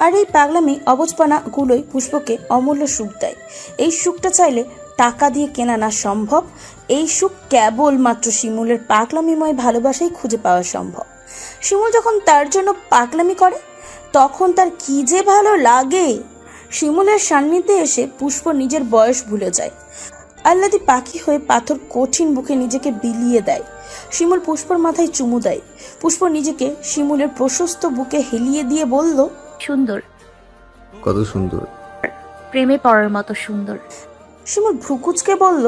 আর এই পাগলামি অবুঝপানাগুলোই পুষ্পকে অমূল্য সুখ দেয়। এই সুখটা চাইলে টাকা দিয়ে কেনা না সম্ভব। এই সুখ কেবলমাত্র শিমুলের পাগলামিময় ভালোবাসাই খুঁজে পাওয়া সম্ভব। শিমুল যখন তার জন্য পাগলামি করে তখন তার কি যে ভালো লাগে। শিমুলের সান্নিধ্যে এসে পুষ্প নিজের বয়স ভুলে যায়। আহ্লাদি পাখি হয়ে পাথর কঠিন বুকে নিজেকে বিলিয়ে দেয়। শিমুল পুষ্পর মাথায় চুমু দেয়। পুষ্প নিজেকে শিমুলের প্রশস্ত বুকে হেলিয়ে দিয়ে বলল, সুন্দর। কত সুন্দর? প্রেমে পড়ার মতো সুন্দর। শিমুল ভ্রুকুচকে বলল,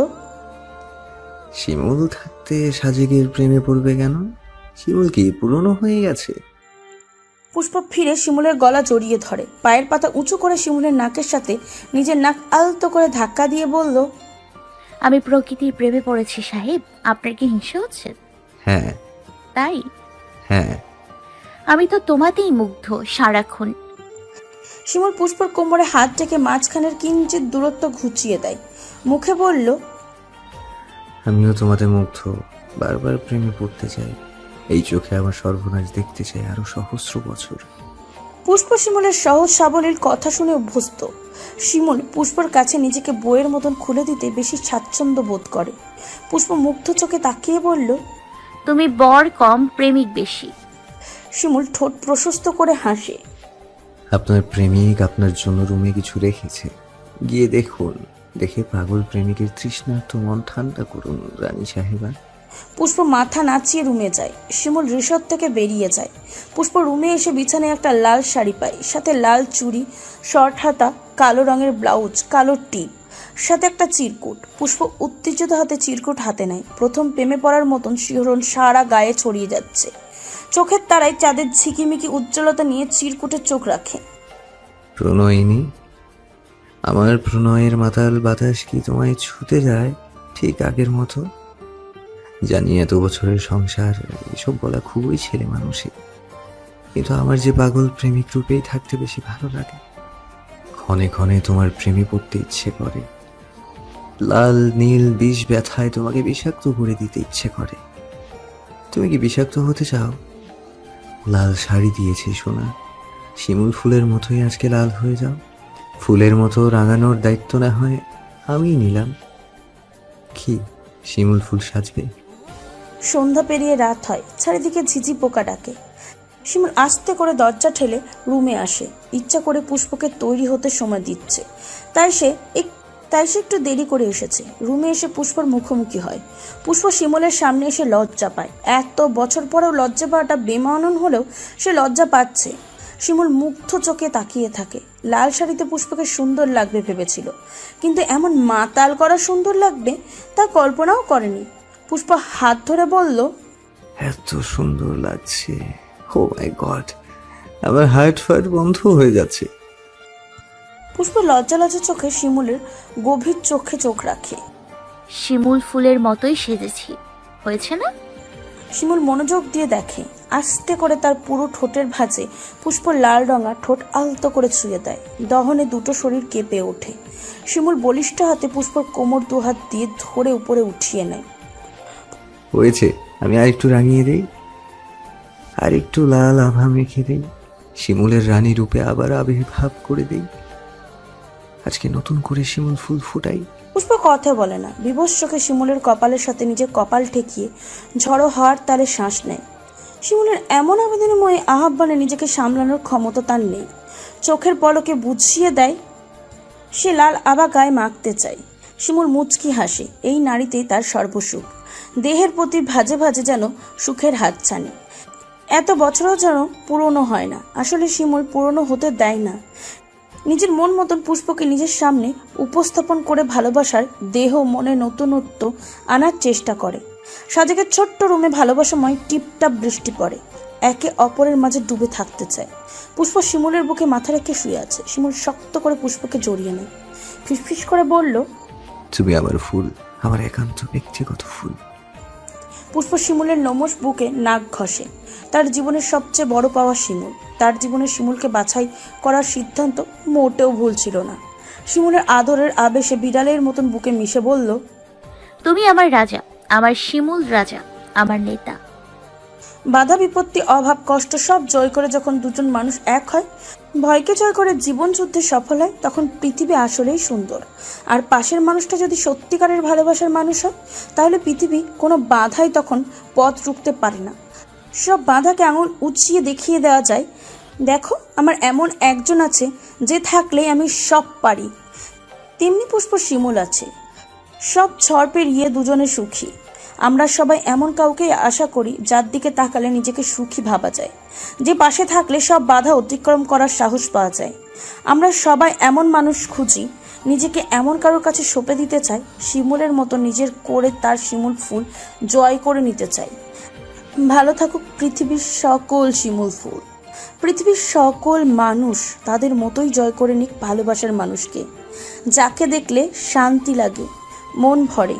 শিমুল থাকতে সাজেকের প্রেমে পড়বে কেন? শিমুল কি পুরনো হয়ে গেছে? পুষ্প ফিরে শিমুলের গলা জড়িয়ে ধরে। পায়ের পাতা উঁচু করে শিমুলের নাকের সাথে নিজের নাক আলতো করে ধাক্কা দিয়ে বলল, আমি প্রকৃতির প্রেমে পড়েছি সাহেব। আপনার কি হিংসা হচ্ছে? হ্যাঁ। তাই? হ্যাঁ। আমি তো তোমাতেই মুগ্ধ সারাক্ষণ। শিমুল পুষ্পর কোমরে হাত রেখে মাঝখানের কিঞ্চিত দূরত্ব ঘুচিয়ে দেয়। মুখে বলল, আমিও তোমাতে মুগ্ধ। বারবার প্রেমে পড়তে চাই। এই চোখে আমার সর্বনাশ দেখতে চাই আরো সহস্র বছর। পুষ্প শিমুলের সহজ সাবলীল কথা শুনে অভ্যস্ত। শিমুল পুষ্পর কাছে নিজেকে বইয়ের মতন খুলে দিতে বেশি স্বাচ্ছন্দ্য বোধ করে। পুষ্প মুগ্ধ চোখে তাকিয়ে বলল, তুমি বর কম, প্রেমিক বেশি। শিমুল ঠোঁট প্রশস্ত করে হাসে। আপনার প্রেমিক আপনার জন্য রুমে কিছু রেখেছে, গিয়ে দেখুন। দেখে পাগল প্রেমিকের তৃষ্ণার্ত মন ঠান্ডা করুন রানী সাহেবা। পুষ্প মাথা নাচিয়ে রুমে যায়। শিমুল রিসর্ট থেকে বেরিয়ে যায়। পুষ্প রুমে এসে বিছানায় একটা লাল শাড়ি পায়, সাথে লাল চুড়ি, শর্ট হাতা, কালো রঙের ব্লাউজ, কালো টিপ, সাথে একটা চিরকুট। পুষ্প উত্তেজিত হাতে চিরকুট হাতে নেয়। প্রথম প্রেমে পড়ার মতন শিহরণ সারা গায়ে ছড়িয়ে যাচ্ছে। চোখের তারায় চাঁদের ঝিকিমিকি উজ্জ্বলতা নিয়ে চিরকুটে চোখ রাখে। প্রণয়িনী, আমার প্রণয়ের মাতাল বাতাস কি তোমায় ছুতে যায় ঠিক আগের মতো? জানি এত বছরের সংসার, এসব বলা খুবই ছেলে মানুষই, কিন্তু আমার যে পাগল প্রেমিক রূপেই থাকতে বেশি ভালো লাগে। ক্ষণে ক্ষণে তোমার প্রেমে পড়তে ইচ্ছে করে। লাল নীল বিষ ব্যথায় তোমাকে বিষাক্ত করে দিতে ইচ্ছে করে। তুমি কি বিষাক্ত হতে চাও? লাল শাড়ি দিয়েছি সোনা, শিমুল ফুলের মতোই আজকে লাল হয়ে যাও। ফুলের মতো রাঙানোর দায়িত্ব না হয় আমি নিলাম। কি শিমুল ফুল সাজবে? সন্ধ্যা পেরিয়ে রাত হয়, চারিদিকে ঝিঝি পোকা ডাকে। শিমুল আস্তে করে দরজা ঠেলে রুমে আসে। ইচ্ছা করে পুষ্পকে তৈরি হতে সময় দিচ্ছে, তাই সে একটু দেরি করে এসেছে। রুমে এসে পুষ্পর মুখোমুখি হয়। পুষ্প শিমুলের সামনে এসে লজ্জা পায়। এত বছর পরেও লজ্জা পাওয়াটা বেমানন হলেও সে লজ্জা পাচ্ছে। শিমুল মুগ্ধ চোখে তাকিয়ে থাকে। লাল শাড়িতে পুষ্পকে সুন্দর লাগবে ভেবেছিল, কিন্তু এমন মাতাল করা সুন্দর লাগবে তা কল্পনাও করেনি। পুষ্প হাত ধরে বলল, এত সুন্দর লাগছে, ও মাই গড, আমার হার্ট ফার্ট বন্ধ হয়ে যাচ্ছে। পুষ্প লজ্জা লজ্জা চোখে শিমুলের গভীর চোখে চোখ রাখে। শিমুল ফুলের মতোই সেজেছি, হয়েছে না? শিমুল মনোযোগ দিয়ে দেখে। আস্তে করে তার পুরো ঠোঁটের ভাঁজে পুষ্প লাল রঙা ঠোঁট আলতো করে ছুঁয়ে দেয়। দহনে দুটো শরীর কেঁপে ওঠে। শিমুল বলিষ্ঠ হাতে পুষ্পর কোমর দুহাত দিয়ে ধরে উপরে উঠিয়ে নেয়। হয়েছে, আমি আর একটু রাঙিয়ে দেই, আর একটু লাল আভা মেখে দেই, শিমুলের রানী রূপে আবার আবির্ভাব করে দেই। আজকে নতুন করে শিমুল ফুল ফুটাই। পুষ্প কথা বলে না, বিবশ চোখে শিমুলের কপালের সাথে নিজের কপাল ঠেকিয়ে ঝড়ো হাওয়ার তালে শ্বাস নেয়। শিমুলের এমন আবেদনময় আহ্বানে নিজেকে সামলানোর ক্ষমতা তার নেই। চোখের পলকে বুঝিয়ে দেয় সে লাল আভা গায়ে মাখতে চায়। শিমুল মুচকি হাসে। এই নারীতেই তার সর্বসুখ। দেহের প্রতি ভাজে ভাজে যেন সুখের হাতছানি। এত বছরও যেন পুরনো হয় না। আসলে শিমুল পুরনো হতে দেয় না। নিজের মন মতন পুষ্পকে নিজের সামনে উপস্থাপন করে ভালোবাসার দেহ মনে নতুনত্ব আনার চেষ্টা করে। সাজেকের ছোট্ট রুমে ভালোবাসাময় টিপটাপ বৃষ্টি পড়ে। একে অপরের মাঝে ডুবে থাকতে চায়। পুষ্প শিমুলের বুকে মাথা রেখে শুয়ে আছে। শিমুল শক্ত করে পুষ্পকে জড়িয়ে নেয়। ফিসফিস করে বলল, তুমি আমার ফুল, আমার একান্ত ব্যক্তিগত ফুল। পুষ্প শিমুলের লোমশ বুকে নাক ঘষে। তার জীবনের সবচেয়ে বড় পাওয়া শিমুল। তার জীবনের শিমুলকে বাছাই করার সিদ্ধান্ত মোটেও ভুল ছিল না। শিমুলের আদরের আবেশে বিড়ালের মতন বুকে মিশে বলল, তুমি আমার রাজা, আমার শিমুল রাজা, আমার নেতা। বাধা বিপত্তি অভাব কষ্ট সব জয় করে যখন দুজন মানুষ এক হয়, ভয়কে জয় করে জীবন যুদ্ধে সফল হয়, তখন পৃথিবী আসলেই সুন্দর। আর পাশের মানুষটা যদি সত্যিকারের ভালোবাসার মানুষ হয়, তাহলে পৃথিবী কোনো বাধাই তখন পথ রুখতে পারে না। সব বাধাকে আঙুল উঁচিয়ে দেখিয়ে দেওয়া যায়, দেখো আমার এমন একজন আছে যে থাকলে আমি সব পারি। তেমনি পুষ্প শিমুল আছে। সব ঝড় পেরিয়ে দুজনে সুখী। আমরা সবাই এমন কাউকে আশা করি যার দিকে তাকালে নিজেকে সুখী ভাবা যায়, যে পাশে থাকলে সব বাধা অতিক্রম করার সাহস পাওয়া যায়। আমরা সবাই এমন মানুষ খুঁজি, নিজেকে এমন কারোর কাছে সঁপে দিতে চাই, শিমুলের মতো নিজের করে তার শিমুল ফুল জয় করে নিতে চাই। ভালো থাকুক পৃথিবীর সকল শিমুল ফুল। পৃথিবীর সকল মানুষ তাদের মতোই জয় করে নিক ভালোবাসার মানুষকে, যাকে দেখলে শান্তি লাগে, মন ভরে।